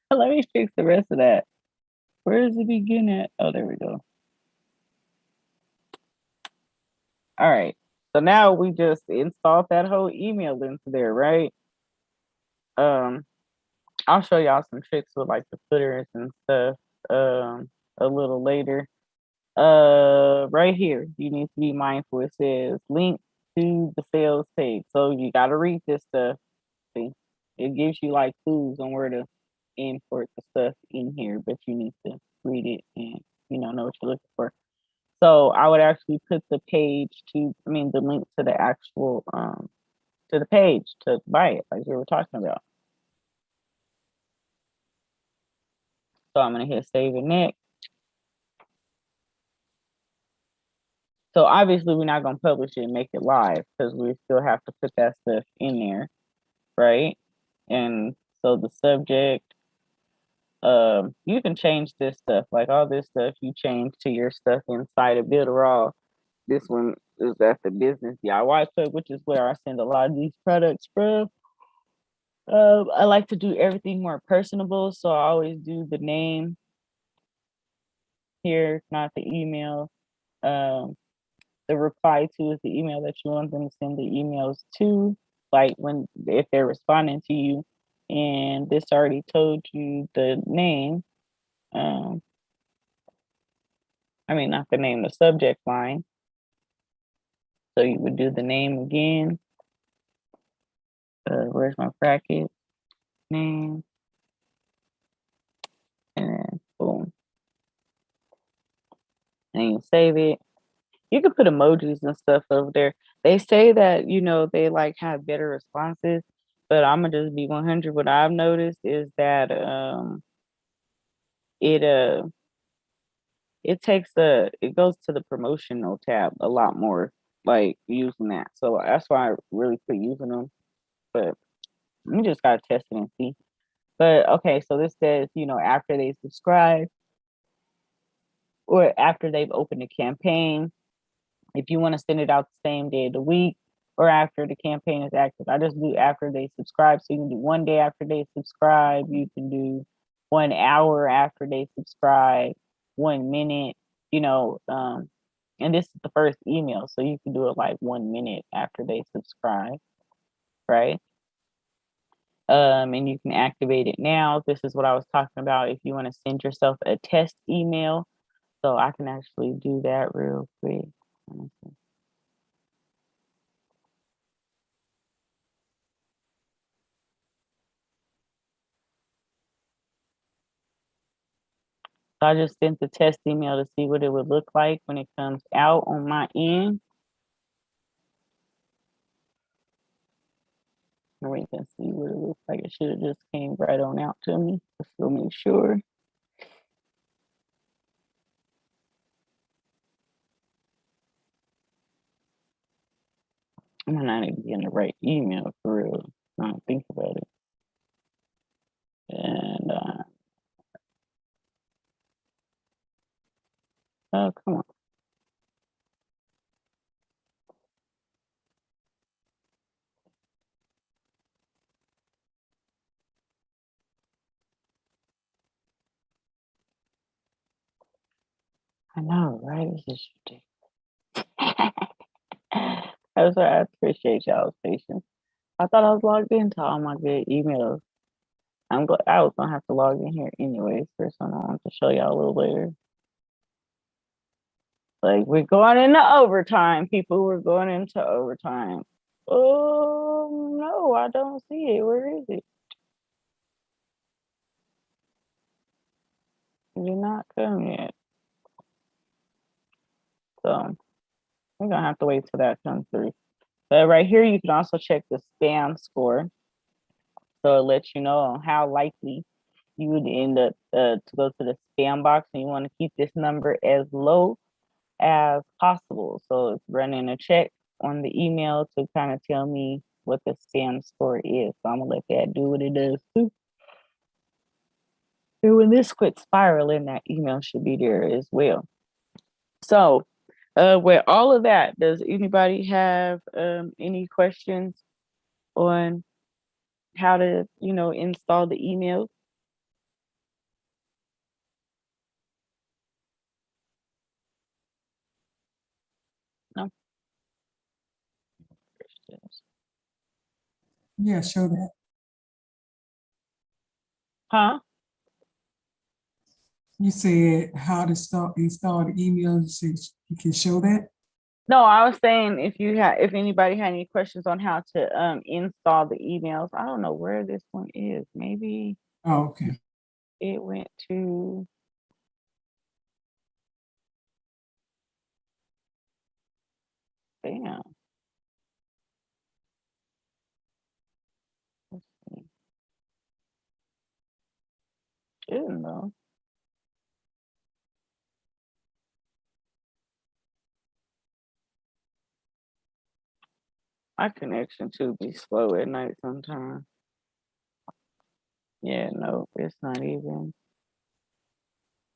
[SPEAKER 1] let me fix the rest of that. Where does it begin at? Oh, there we go. All right. So now we just installed that whole email into there, right? I'll show y'all some tricks with like the footers and stuff a little later. Right here, you need to be mindful. It says link to the sales page. So you gotta read this stuff. See, it gives you like clues on where to import the stuff in here, but you need to read it and know what you're looking for. So I would actually put the the link to the actual to the page to buy it, like we were talking about. So I'm gonna hit save and next. So obviously we're not gonna publish it and make it live because we still have to put that stuff in there, right? And so the subject, you can change this stuff, like all this stuff you change to your stuff inside of Builderall. This one is at the business DIY club, which is where I send a lot of these products from. I like to do everything more personable, so I always do the name here, not the email. Um, the reply to is the email that you want them to send the emails to, like when if they're responding to you. And this already told you the name. Um, I mean not the name, the subject line. So you would do the name again. Where's my bracket? Name, and then boom, and you save it. You can put emojis and stuff over there. They say that, they like have better responses, but I'm gonna just be 100. What I've noticed is that it it goes to the promotional tab a lot more, like using that. So that's why I really quit using them. But you just gotta test it and see. But okay, so this says, after they subscribe or after they've opened a campaign, if you want to send it out the same day of the week or after the campaign is active. I just do after they subscribe. So you can do 1 day after they subscribe. You can do 1 hour after they subscribe, 1 minute, and this is the first email. So you can do it like 1 minute after they subscribe, right? And you can activate it now. This is what I was talking about. If you want to send yourself a test email, so I can actually do that real quick. So I just sent the test email to see what it would look like when it comes out on my end. And we can see what it looks like. It should have just came right on out to me. Just to make sure. I might not even be in the right email for real. I don't think about it. And oh, come on. I know, right? It's just ridiculous. I appreciate y'all's patience. I thought I was logged into all my good emails. I'm glad I was gonna have to log in here anyways for someone to show y'all a little later. Like we're going into overtime, people. We're going into overtime. Oh no, I don't see it. Where is it? It did not come yet. So we're gonna have to wait till that comes through. But right here, you can also check the spam score. So it lets you know how likely you would end up to go to the spam box, and you want to keep this number as low as possible. So it's running a check on the email to kind of tell me what the spam score is. So I'm gonna let that do what it does too. And when this quits spiraling, that email should be there as well. So with all of that, does anybody have any questions on how to, install the email? No questions.
[SPEAKER 6] Yeah, show that.
[SPEAKER 1] Huh?
[SPEAKER 6] You said how to install the email. You can show that.
[SPEAKER 1] No, I was saying if anybody had any questions on how to install the emails. I don't know where this one is. Maybe
[SPEAKER 6] Oh, okay.
[SPEAKER 1] it went to spam. Let's see. Shouldn't though. My connection too be slow at night sometimes. Yeah, no, it's not even.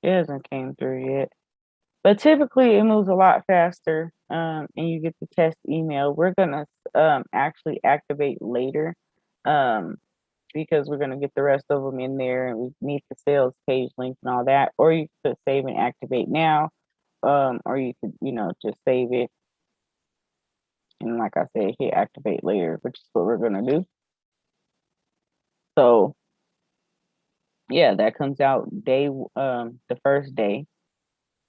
[SPEAKER 1] It hasn't came through yet. But typically it moves a lot faster, and you get the test email. We're gonna actually activate later, um, because we're gonna get the rest of them in there, and we need the sales page link and all that. Or you could save and activate now, or you could, just save it and, like I said, hit activate later, which is what we're gonna do. So yeah, that comes out the first day,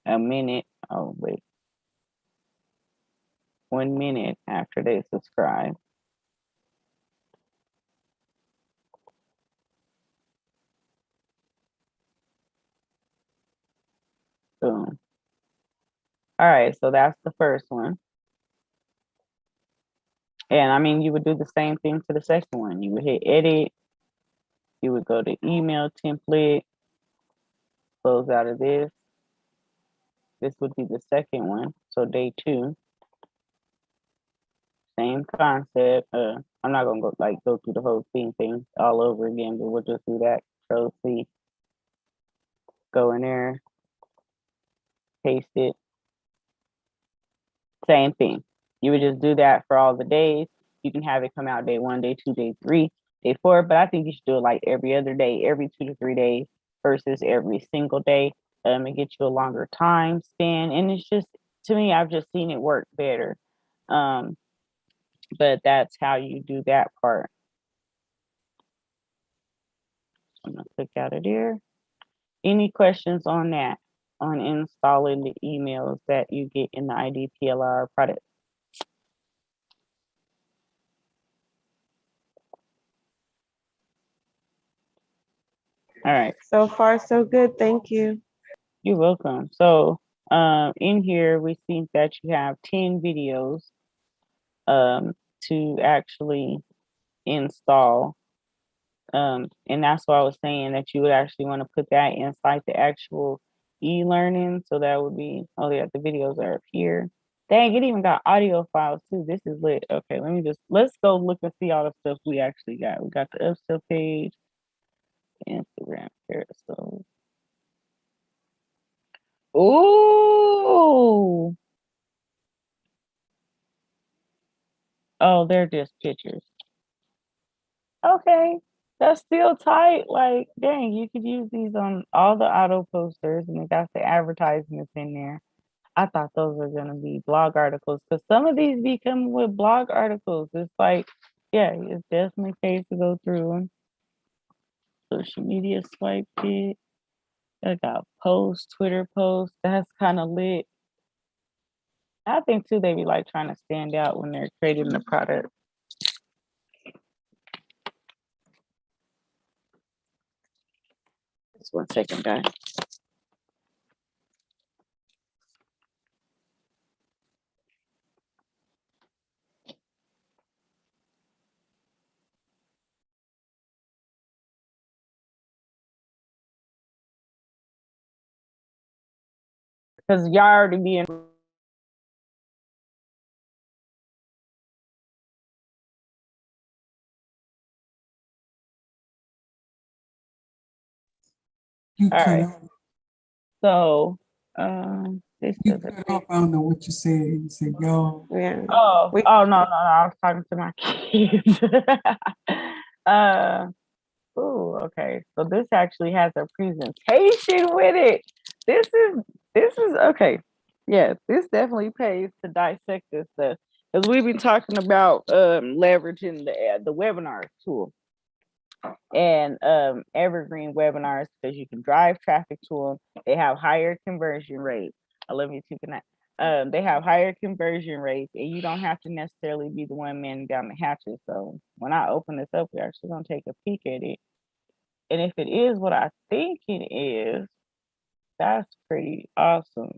[SPEAKER 1] a minute. Oh wait, 1 minute after they subscribe. Boom. All right, so that's the first one. And I mean, you would do the same thing to the second one. You would hit edit, you would go to email template, close out of this. This would be the second one. So day 2, same concept. I'm not gonna go through the whole thing all over again, but we'll just do that. Control C, go in there, paste it. Same thing. You would just do that for all the days. You can have it come out day 1, day 2, day 3, day 4, but I think you should do it like every other day, every 2 to 3 days versus every single day. It gets you a longer time span, and it's just, to me, I've just seen it work better. But that's how you do that part. I'm gonna click out of there. Any questions on that? On installing the emails that you get in the IDPLR product? All right.
[SPEAKER 4] So far, so good. Thank you.
[SPEAKER 1] You're welcome. So in here, we think that you have 10 videos to actually install. And that's why I was saying that you would actually want to put that inside the actual e-learning. So that would be, oh yeah, the videos are up here. Dang, it even got audio files too. This is lit. Okay, let's go look and see all the stuff we actually got. We got the upsell page, Instagram carousel. Ooh. Oh, they're just pictures. Okay. That's still tight. Like, dang, you could use these on all the auto posters, and it got the advertisements in there. I thought those were gonna be blog articles, because some of these be coming with blog articles. It's like, yeah, it's definitely pays to go through them. Social media swipe kit. I got posts, Twitter posts. That's kind of lit. I think too, they be like trying to stand out when they're creating the product. Just 1 second, guys. Because y'all already be in.
[SPEAKER 6] You
[SPEAKER 1] All
[SPEAKER 6] cut
[SPEAKER 1] right.
[SPEAKER 6] off.
[SPEAKER 1] So, this
[SPEAKER 6] You
[SPEAKER 1] doesn't.
[SPEAKER 6] cut off. I don't know what you said. You said, y'all.
[SPEAKER 4] Yeah.
[SPEAKER 1] Oh no, I was talking to my kids. uh oh, okay. So this actually has a presentation with it. This is okay. Yeah, this definitely pays to dissect this stuff, because we've been talking about leveraging the webinar tool and evergreen webinars, because you can drive traffic to them. They have higher conversion rates. I love you too. Good night. They have higher conversion rates, and you don't have to necessarily be the one manning down the hatches. So when I open this up, we're actually gonna take a peek at it. And if it is what I think it is, that's pretty awesome.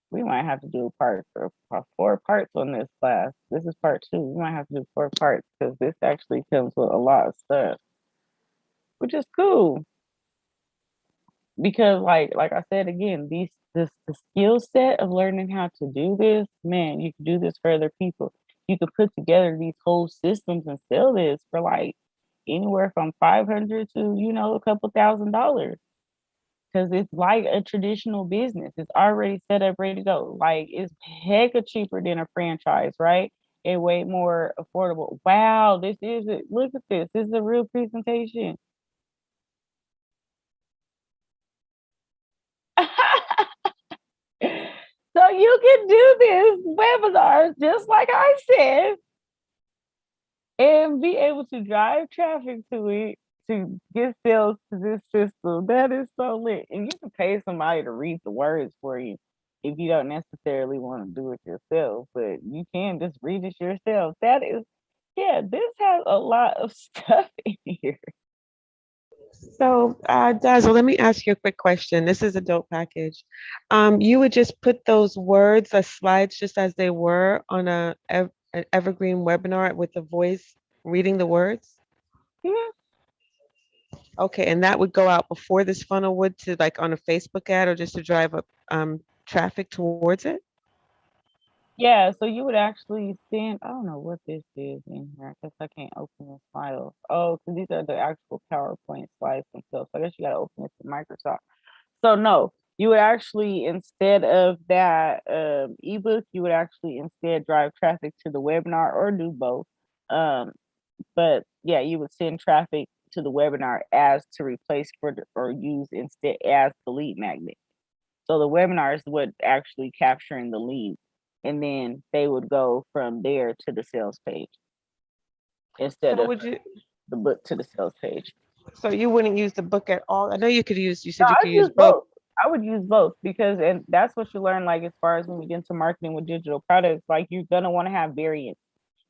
[SPEAKER 1] We might have to do part for 4 parts on this class. This is part 2. We might have to do 4 parts, because this actually comes with a lot of stuff, which is cool. Because like I said again, the skill set of learning how to do this, man, you can do this for other people. You could put together these whole systems and sell this for like anywhere from 500 to a couple $1,000. because it's like a traditional business. It's already set up, ready to go. Like it's hecka cheaper than a franchise, right? And way more affordable. Wow, this is it. Look at this. This is a real presentation. So you can do this webinars just like I said and be able to drive traffic to it to get sales to this system. That is so lit. And you can pay somebody to read the words for you if you don't necessarily want to do it yourself, but you can just read it yourself. That is, yeah, this has a lot of stuff in here.
[SPEAKER 4] So, Dazzle, let me ask you a quick question. This is a dope package. You would just put those words, the slides, just as they were on an evergreen webinar with the voice reading the words?
[SPEAKER 1] Yeah.
[SPEAKER 4] Okay, and that would go out before this funnel would to like on a Facebook ad or just to drive up traffic towards it?
[SPEAKER 1] Yeah, so you would actually send, I don't know what this is in here. I guess I can't open the files. Oh, so these are the actual PowerPoint slides themselves. So I guess you gotta open it to Microsoft. So no, you would actually, instead of that ebook, you would actually instead drive traffic to the webinar or do both. Um, but yeah, you would send traffic to the webinar as to replace for or use instead as the lead magnet. So the webinar is what actually capturing the lead, and then they would go from there to the sales page instead
[SPEAKER 4] So
[SPEAKER 1] of
[SPEAKER 4] would you,
[SPEAKER 1] the book to the sales page.
[SPEAKER 4] so you wouldn't use the book at all? I know you could use, you
[SPEAKER 1] No,
[SPEAKER 4] said you could
[SPEAKER 1] I'd
[SPEAKER 4] use
[SPEAKER 1] use
[SPEAKER 4] both.
[SPEAKER 1] both. I would use both because, and that's what you learn, like as far as when we get into marketing with digital products, like you're gonna want to have variants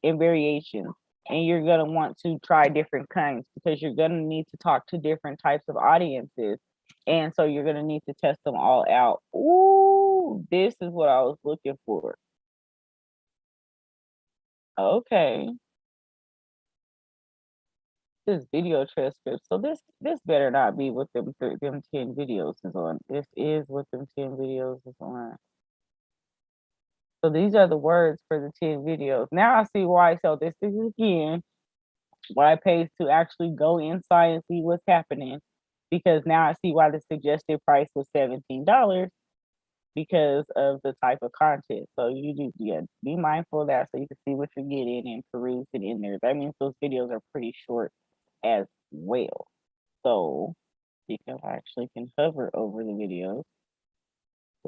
[SPEAKER 1] and variations, and you're gonna want to try different kinds because you're gonna need to talk to different types of audiences, and so you're gonna need to test them all out. Ooh, this is what I was looking for. Okay, this video transcript. So this better not be what them 10 videos is on. This is what them 10 videos is on. So these are the words for the 10 videos. Now I see why. So this is again why it pays to actually go inside and see what's happening. Because now I see why the suggested price was $17 because of the type of content. So you do, yeah, be mindful of that so you can see what you're getting and peruse it in there. That means those videos are pretty short as well. So because I actually can hover over the videos.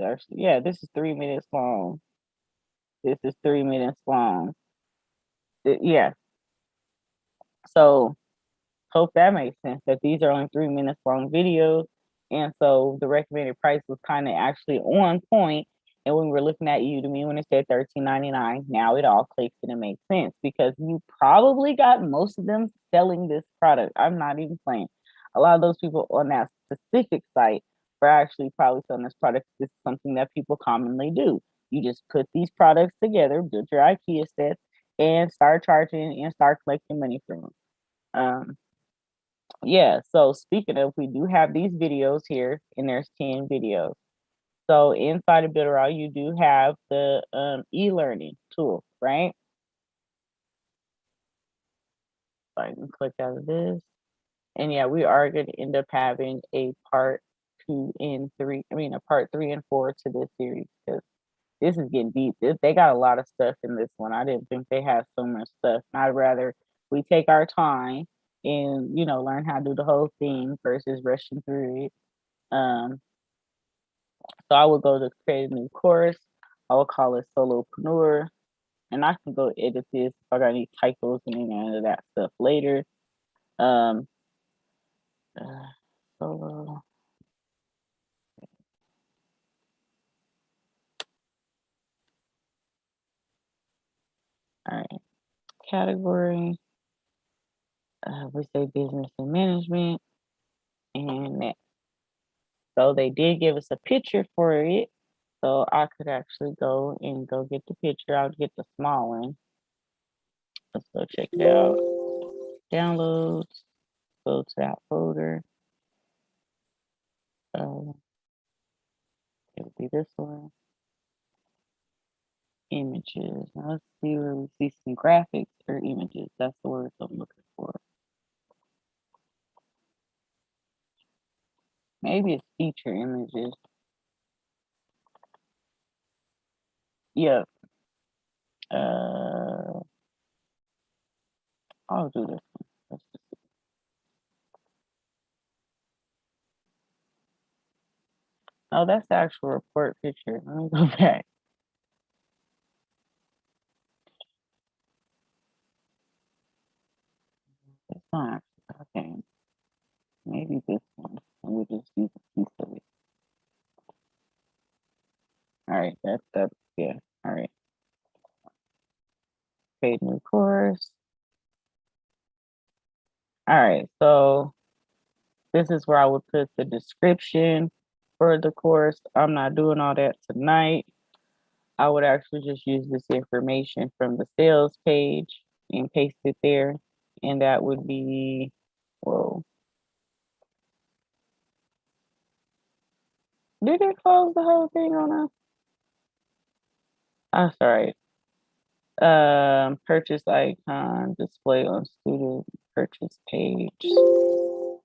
[SPEAKER 1] Actually, yeah, this is 3 minutes long. This is 3 minutes long. Yeah. So hope that makes sense that these are only 3 minutes long videos. And so the recommended price was kind of actually on point. And when we're looking at Udemy, when it said $13.99, now it all clicks and it makes sense because you probably got most of them selling this product. I'm not even playing. A lot of those people on that specific site are actually probably selling this product. This is something that people commonly do. You just put these products together, build your IKEA sets, and start charging and start collecting money from them. Yeah, so speaking of, we do have these videos here, and there's 10 videos. So inside of Bitterall, you do have the e-learning tool, right? So I can click out of this. And yeah, we are going to end up having a part 2 and 3, I mean a part 3 and 4 to this series because this is getting deep. They got a lot of stuff in this one. I didn't think they had so much stuff. I'd rather we take our time and learn how to do the whole thing versus rushing through it. So I would go to create a new course. I would call it solopreneur, and I can go edit this if I got any typos and any of that stuff later. Um, uh, solo. All right, category. We say business and management, and next. So they did give us a picture for it, so I could actually go and go get the picture. I'll get the small one. Let's go check it out. Downloads. Go to that folder. It would be this one. Images. Now let's see where we see some graphics or images. That's the words I'm looking for. Maybe it's feature images. Yep. I'll do this one. Let's just see. Oh, that's the actual report picture. Let me go back. It's not. Okay. Maybe this one. And we'll just use a piece of it. All right. That's yeah. All right. Create new course. All right. So this is where I would put the description for the course. I'm not doing all that tonight. I would actually just use this information from the sales page and paste it there. And that would be, whoa. Did it close the whole thing on us? I'm sorry. Purchase icon, display on student purchase page. So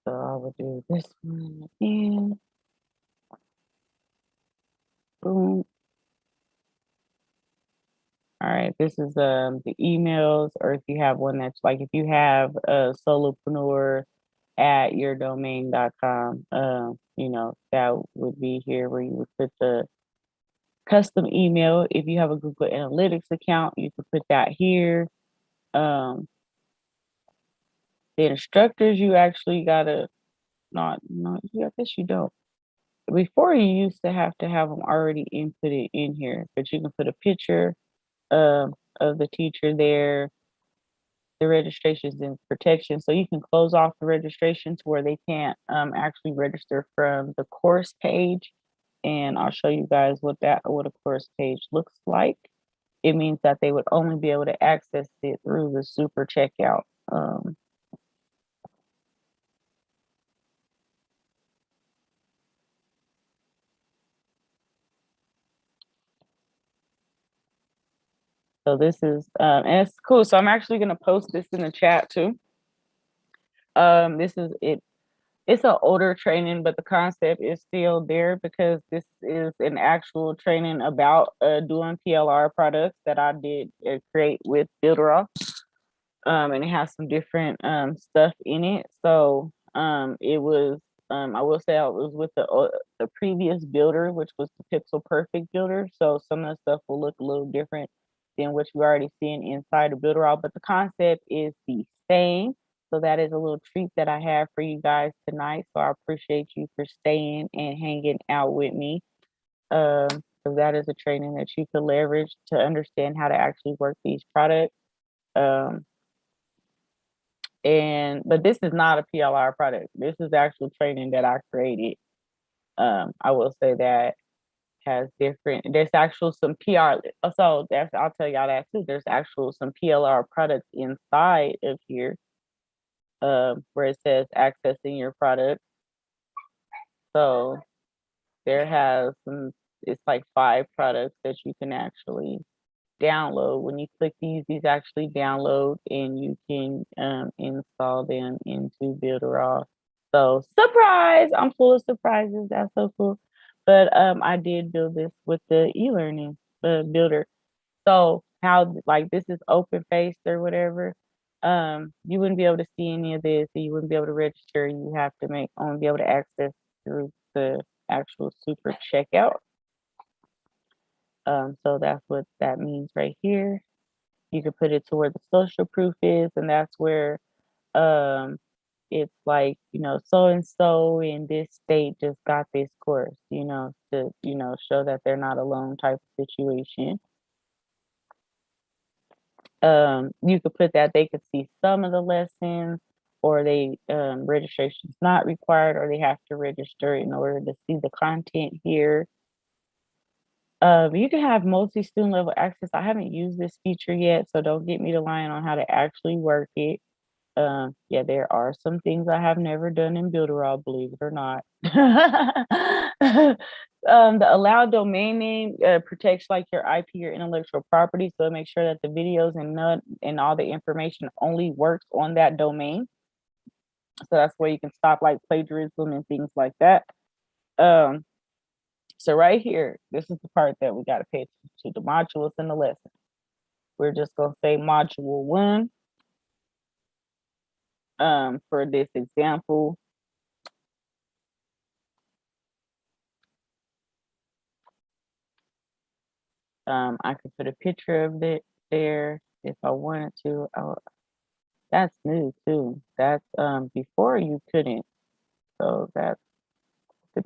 [SPEAKER 1] I would do this one again. Boom. All right, this is the emails, or if you have one that's like if you have a solopreneur at yourdomain.com, you know, that would be here where you would put the custom email. If you have a Google Analytics account, you could put that here. The instructors, you actually gotta not, yeah, I guess you don't. Before you used to have them already inputted in here, but you can put a picture of the teacher there, the registrations and protection. So you can close off the registration to where they can't actually register from the course page. And I'll show you guys what a course page looks like. It means that they would only be able to access it through the super checkout. So this is, and it's cool. So I'm actually going to post this in the chat too. This is it. It's an older training, but the concept is still there because this is an actual training about doing PLR products that I did create with Builderoff. And it has some different stuff in it. So it was I will say I was with the previous builder, which was the Pixel Perfect builder. So some of the stuff will look a little different than what you already seen inside the Builderall, but the concept is the same. So that is a little treat that I have for you guys tonight. So I appreciate you for staying and hanging out with me. So that is a training that you could leverage to understand how to actually work these products. But this is not a PLR product. This is actual training that I created. I will say that has different, there's actual some PR. So that's, I'll tell y'all that too. There's actual some PLR products inside of here, where it says accessing your product. So there has some, it's like 5 products that you can actually download. When you click these actually download and you can install them into Builderall. So surprise! I'm full of surprises. That's so cool. But I did build this with the e-learning builder. So how, like, this is open faced or whatever. You wouldn't be able to see any of this, and you wouldn't be able to register. You have to only be able to access through the actual super checkout. So that's what that means right here. You can put it to where the social proof is, and that's where it's like, you know, so and so in this state just got this course, you know, to, you know, show that they're not alone type of situation. You could put that they could see some of the lessons, or they registration is not required, or they have to register in order to see the content here. You can have multi-student level access. I haven't used this feature yet, so don't get me to lying on how to actually work it. Yeah, there are some things I have never done in Builderall, believe it or not. The allowed domain name protects like your IP, your intellectual property, so make sure that the videos and all the information only works on that domain. So that's where you can stop like plagiarism and things like that. Um, so right here, this is the part that we got to pay attention to, the modules in the lesson. We're just going to say module 1 for this example. I could put a picture of it there if I wanted to. Oh, that's new too. That's before you couldn't. So that's the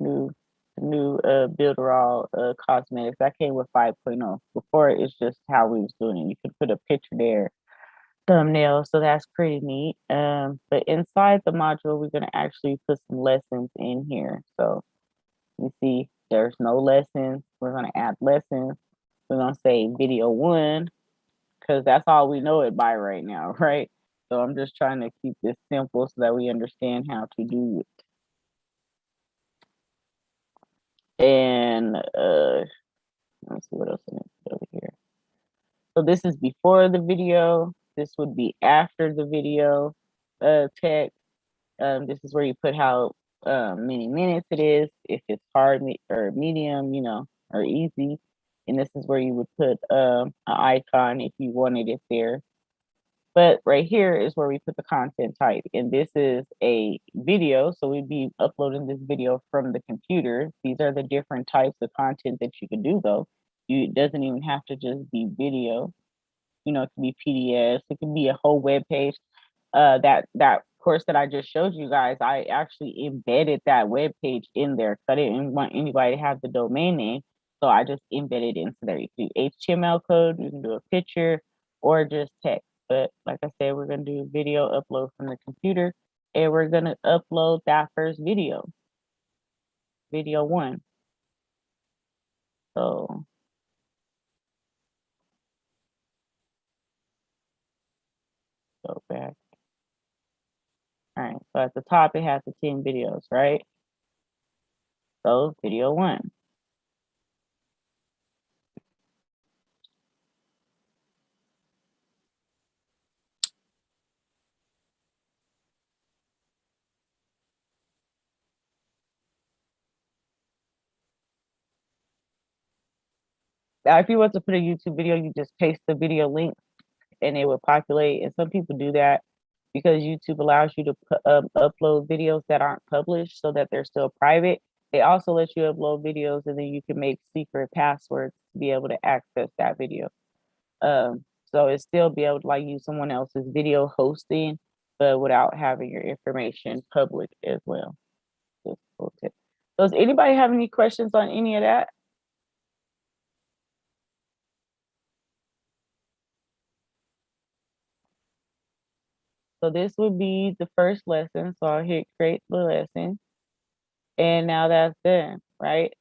[SPEAKER 1] new builder all cosmetics. That came with 5.0. Before it's just how we was doing it. You could put a picture there, thumbnail. So that's pretty neat. But inside the module, we're gonna actually put some lessons in here. So you see there's no lessons. We're gonna add lessons. We're gonna say video 1 because that's all we know it by right now, right? So I'm just trying to keep this simple so that we understand how to do it. And let's see what else I need to put over here. So this is before the video. This would be after the video text. This is where you put how many minutes it is, if it's hard or medium, or easy. And this is where you would put an icon if you wanted it there. But right here is where we put the content type. And this is a video. So we'd be uploading this video from the computer. These are the different types of content that you can do though. It doesn't even have to just be video. It can be PDFs, it can be a whole web page. That course that I just showed you guys, I actually embedded that web page in there. So I didn't want anybody to have the domain name. So I just embedded it into there. You can do HTML code, you can do a picture or just text. But like I said, we're gonna do video upload from the computer and we're gonna upload that first video, video 1. So go back. All right, so at the top it has the 10 videos, right? So video 1. Now, if you want to put a YouTube video, you just paste the video link and it will populate. And some people do that because YouTube allows you to upload videos that aren't published so that they're still private. They also let you upload videos and then you can make secret passwords to be able to access that video. So it's still be able to like use someone else's video hosting, but without having your information public as well. Just a little tip. So does anybody have any questions on any of that? So this would be the first lesson. So I'll hit create the lesson. And now that's done, right?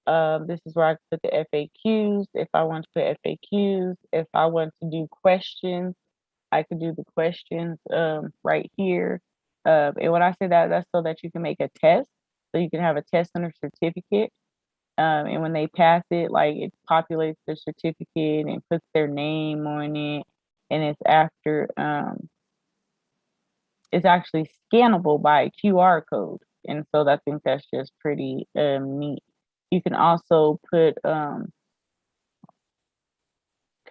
[SPEAKER 1] This is where I put the FAQs. If I want to put FAQs, if I want to do questions, I could do the questions right here. And when I say that, that's so that you can make a test. So you can have a test and a certificate. And when they pass it, like it populates the certificate and puts their name on it. And it's actually scannable by a QR code. And so I think that's just pretty neat. You can also put come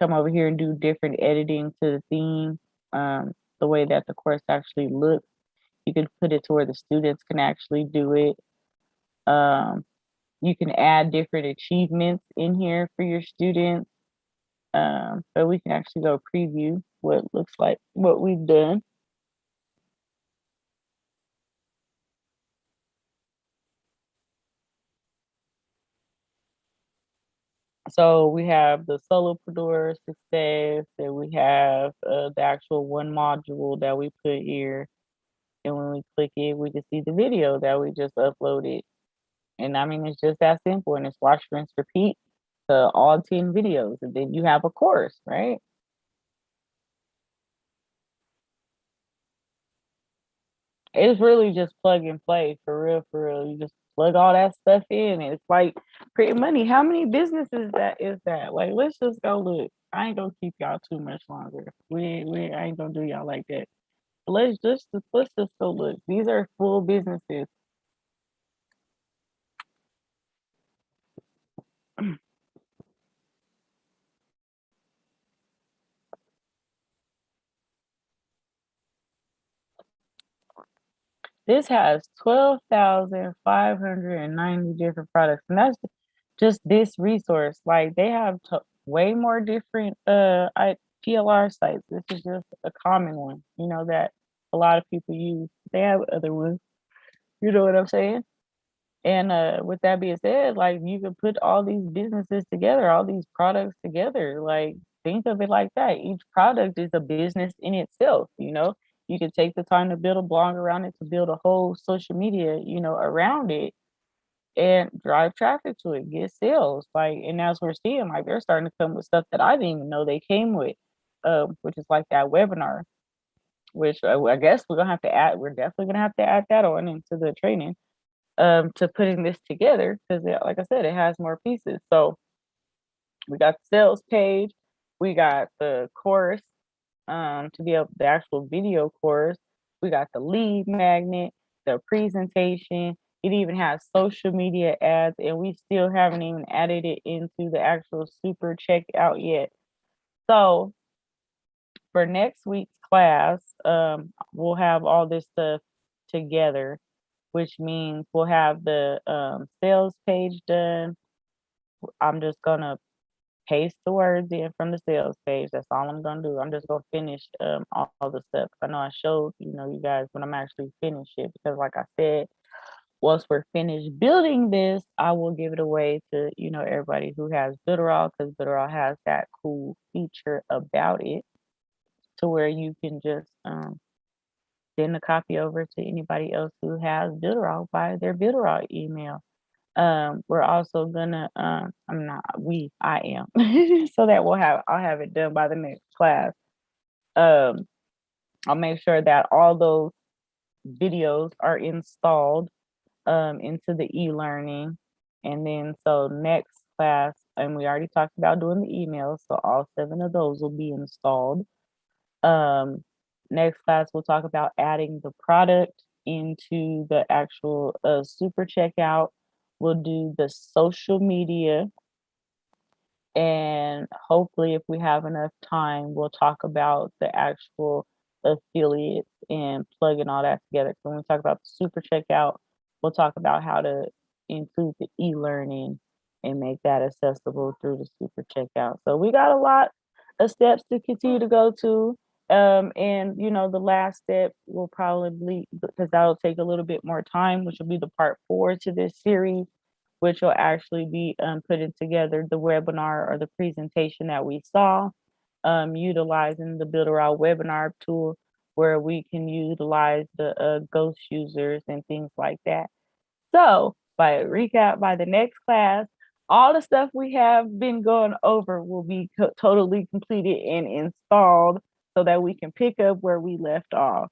[SPEAKER 1] over here and do different editing to the theme, the way that the course actually looks. You can put it to where the students can actually do it. You can add different achievements in here for your students. But we can actually go preview what it looks like, what we've done. So we have the solopreneur success, and we have the actual one module that we put here. And when we click it, we can see the video that we just uploaded. And I mean, it's just that simple. And it's watch, rinse, repeat to all 10 videos. And then you have a course, right? It's really just plug and play for real, for real. You just plug all that stuff in. And it's like creating money. How many businesses that is that? Like, let's just go look. I ain't gonna keep y'all too much longer. I ain't gonna do y'all like that. let's just go look. These are full businesses. This has 12,590 different products, and that's just this resource. Like they have way more different PLR sites. This is just a common one, that a lot of people use. They have other ones. You know what I'm saying? And with that being said, like you can put all these businesses together, all these products together. Like think of it like that. Each product is a business in itself. You can take the time to build a blog around it, to build a whole social media, around it and drive traffic to it, get sales. Like, and as we're seeing, like they're starting to come with stuff that I didn't even know they came with, which is like that webinar, which I guess we're gonna have to add. We're definitely gonna have to add that on into the training, to putting this together because, like I said, it has more pieces. So we got the sales page, we got the course, to be able the actual video course. We got the lead magnet, the presentation. It even has social media ads, and we still haven't even added it into the actual super checkout yet. So for next week's class, we'll have all this stuff together, which means we'll have the sales page done. I'm just gonna paste the words in from the sales page. That's all I'm gonna do. I'm just gonna finish all the stuff. I know I showed you guys when I'm actually finished it, because like I said, once we're finished building this, I will give it away to everybody who has Bitterall, because Bitterall has that cool feature about it to where you can just send a copy over to anybody else who has Bitterall by their Bitterall email. We're also gonna I'm not we I am so that I'll have it done by the next class. Um, I'll make sure that all those videos are installed into the e-learning. And then so next class, and we already talked about doing the emails, so all 7 of those will be installed. Um, Next class, we'll talk about adding the product into the actual super checkout. We'll do the social media, and hopefully, if we have enough time, we'll talk about the actual affiliates and plugging all that together. So when we talk about the super checkout, we'll talk about how to include the e-learning and make that accessible through the super checkout. So we got a lot of steps to continue to go to. And the last step will probably, because that'll take a little bit more time, which will be the part 4 to this series, which will actually be putting together the webinar or the presentation that we saw, utilizing the BuilderOut webinar tool, where we can utilize the ghost users and things like that. So, by recap, by the next class, all the stuff we have been going over will be totally completed and installed so that we can pick up where we left off,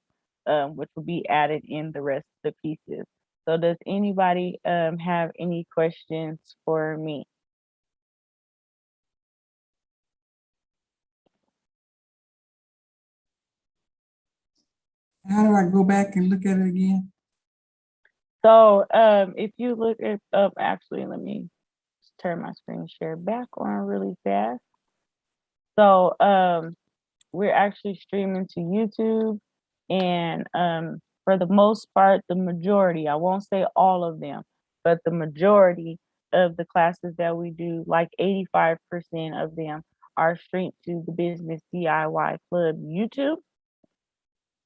[SPEAKER 1] which will be added in the rest of the pieces. So does anybody have any questions for me?
[SPEAKER 6] How do I go back and look at it again?
[SPEAKER 1] So if you look it up, actually, let me turn my screen share back on really fast. So we're actually streaming to YouTube, and for the most part, the majority, I won't say all of them, but the majority of the classes that we do, like 85% of them, are streamed to the Business DIY Club YouTube.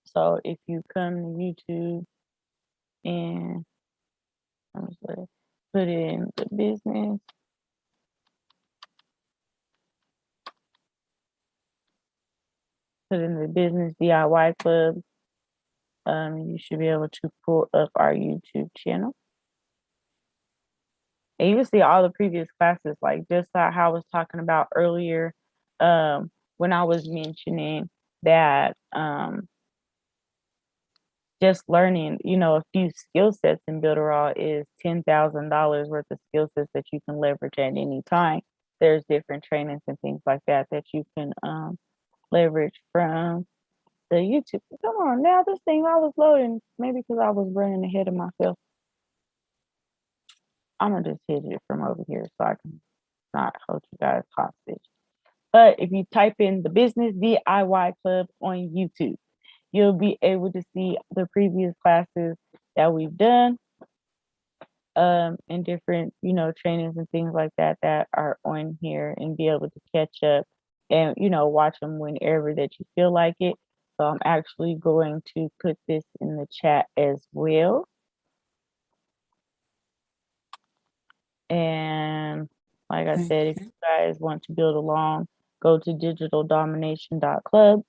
[SPEAKER 1] So if you come to YouTube and I'm just gonna put in the business, put in the Business DIY Club, you should be able to pull up our YouTube channel. And you can see all the previous classes, like just how I was talking about earlier, when I was mentioning that just learning, a few skill sets in Builderall is $10,000 worth of skill sets that you can leverage at any time. There's different trainings and things like that that you can leverage from. the YouTube. Come on now, this thing I was loading. Maybe because I was running ahead of myself. I'm gonna just hit it from over here so I can not hold you guys hostage. But if you type in the Business DIY Club on YouTube, you'll be able to see the previous classes that we've done, and different, trainings and things like that that are on here, and be able to catch up and, watch them whenever that you feel like it. So I'm actually going to put this in the chat as well. And like I said, if you guys want to build along, go to digitaldomination.club.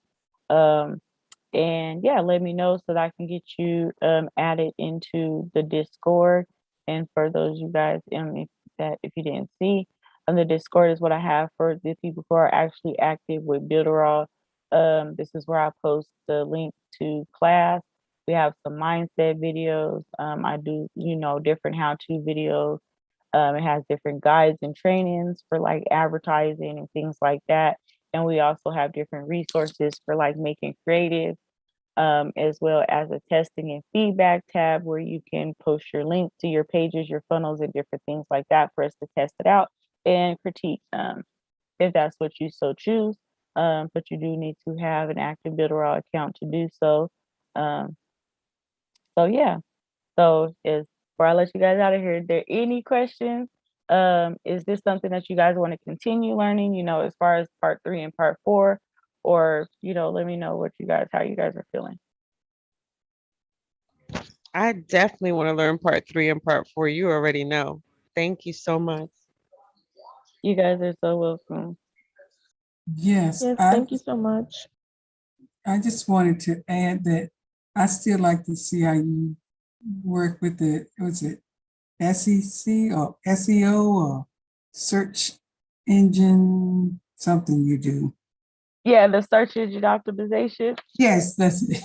[SPEAKER 1] And yeah, let me know so that I can get you added into the Discord. And for those you guys if you didn't see, the Discord is what I have for the people who are actually active with Builderall. This is where I post the link to class. We have some mindset videos. I do, different how-to videos. It has different guides and trainings for like advertising and things like that. And we also have different resources for like making creative, as well as a testing and feedback tab where you can post your links to your pages, your funnels, and different things like that for us to test it out and critique, if that's what you so choose. But you do need to have an active Builderall account to do so. Um, so yeah. So is before I let you guys out of here, are there any questions? Is this something that you guys want to continue learning, as far as part 3 and part 4? Or, let me know how you guys are feeling.
[SPEAKER 4] I definitely want to learn part 3 and part 4. You already know. Thank you so much.
[SPEAKER 1] You guys are so welcome.
[SPEAKER 6] Yes,
[SPEAKER 3] Yes, thank you so much.
[SPEAKER 6] I just wanted to add that I still like to see how you work with was it SEC or SEO or search engine, something you do.
[SPEAKER 1] Yeah, the search engine optimization.
[SPEAKER 6] Yes, that's it.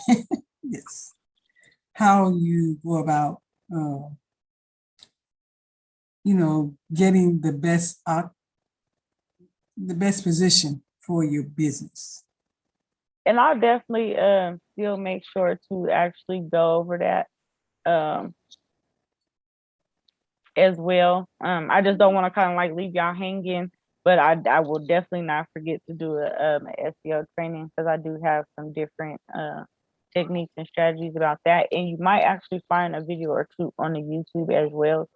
[SPEAKER 6] Yes. How you go about, getting the best position for your business.
[SPEAKER 1] And I'll definitely still make sure to actually go over that as well. I just don't want to kind of like leave y'all hanging, but I will definitely not forget to do a SEO training, because I do have some different techniques and strategies about that. And you might actually find a video or two on the YouTube as well,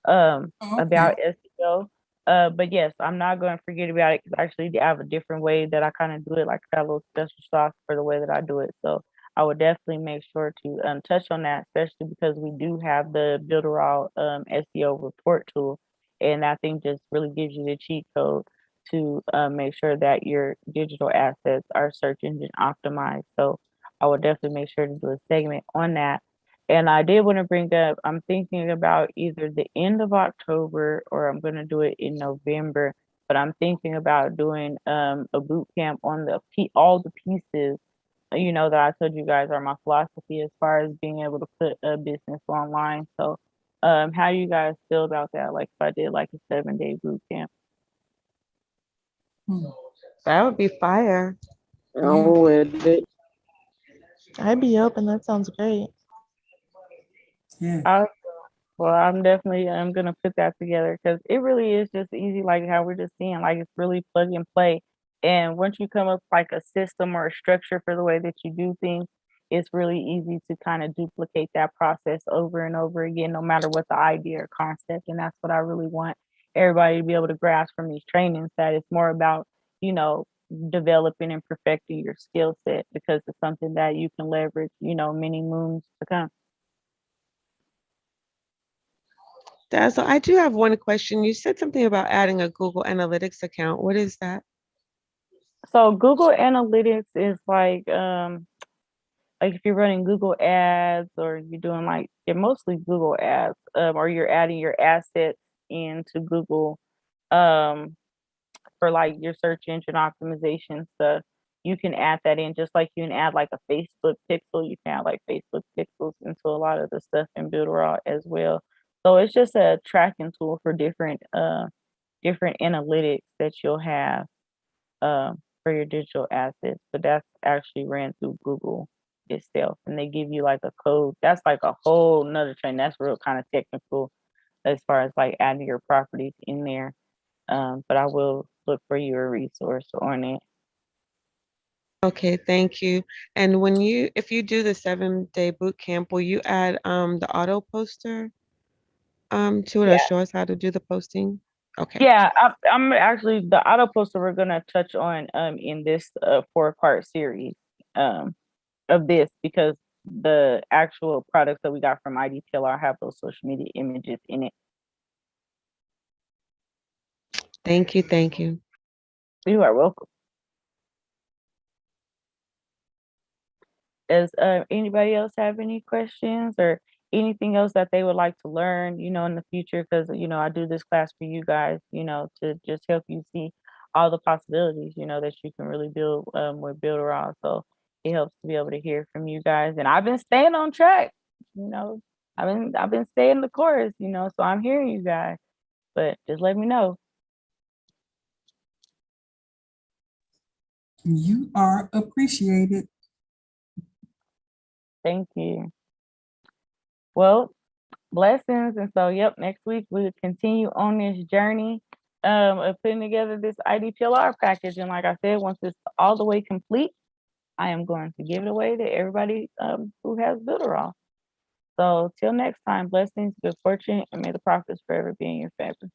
[SPEAKER 1] about SEO. But yes, I'm not going to forget about it, because actually I have a different way that I kind of do it. Like I got a little special sauce for the way that I do it. So I would definitely make sure to touch on that, especially because we do have the Builderall SEO report tool, and that thing just really gives you the cheat code to make sure that your digital assets are search engine optimized. So I would definitely make sure to do a segment on that. And I did want to bring up, I'm thinking about either the end of October or I'm going to do it in November. But I'm thinking about doing a boot camp on all the pieces, that I told you guys are my philosophy as far as being able to put a business online. So how do you guys feel about that? Like if I did like a 7-day boot camp?
[SPEAKER 4] That would be fire.
[SPEAKER 7] I'm with it.
[SPEAKER 3] I'd be open. That sounds great.
[SPEAKER 6] Yeah.
[SPEAKER 1] Well, I'm gonna put that together, because it really is just easy, like how we're just seeing, like it's really plug and play. And once you come up with like a system or a structure for the way that you do things, it's really easy to kind of duplicate that process over and over again, no matter what the idea or concept. And that's what I really want everybody to be able to grasp from these trainings, that it's more about, developing and perfecting your skill set, because it's something that you can leverage, many moons to come.
[SPEAKER 4] Dazzle, I do have one question. You said something about adding a Google Analytics account. What is that?
[SPEAKER 1] So Google Analytics is like if you're running Google ads, or you're doing mostly Google ads, or you're adding your assets into Google, um, for like your search engine optimization stuff. You can add that in, just like you can add like a Facebook pixel. You can add like Facebook pixels into a lot of the stuff in Builderall as well. So it's just a tracking tool for different analytics that you'll have. for your digital assets, but that's actually ran through Google itself, and they give you like a code. That's like a whole nother trend. That's real kind of technical as far as like adding your properties in there. But I will look for you a resource on it.
[SPEAKER 4] Okay, thank you. And when you, if you do the 7-day boot camp, will you add the auto poster to it or
[SPEAKER 1] Yeah,
[SPEAKER 4] show us how to do the posting? Okay.
[SPEAKER 1] yeah. I'm actually the auto poster we're gonna touch on in this 4-part series of this, because the actual products that we got from IDTLR have those social media images in it.
[SPEAKER 4] Thank you. Thank you.
[SPEAKER 1] You are welcome. Does anybody else have any questions or anything else that they would like to learn, in the future? Because, I do this class for you guys, to just help you see all the possibilities, that you can really build with Builderall. So it helps to be able to hear from you guys. And I've been staying on track, you know. I've been staying the course, so I'm hearing you guys. But just let me know.
[SPEAKER 6] You are appreciated.
[SPEAKER 1] Thank you. Well, blessings. And so, yep, next week we will continue on this journey of putting together this IDPLR package. And like I said, once it's all the way complete, I am going to give it away to everybody who has Builderall. So till next time, blessings, good fortune, and may the profits forever be in your favor.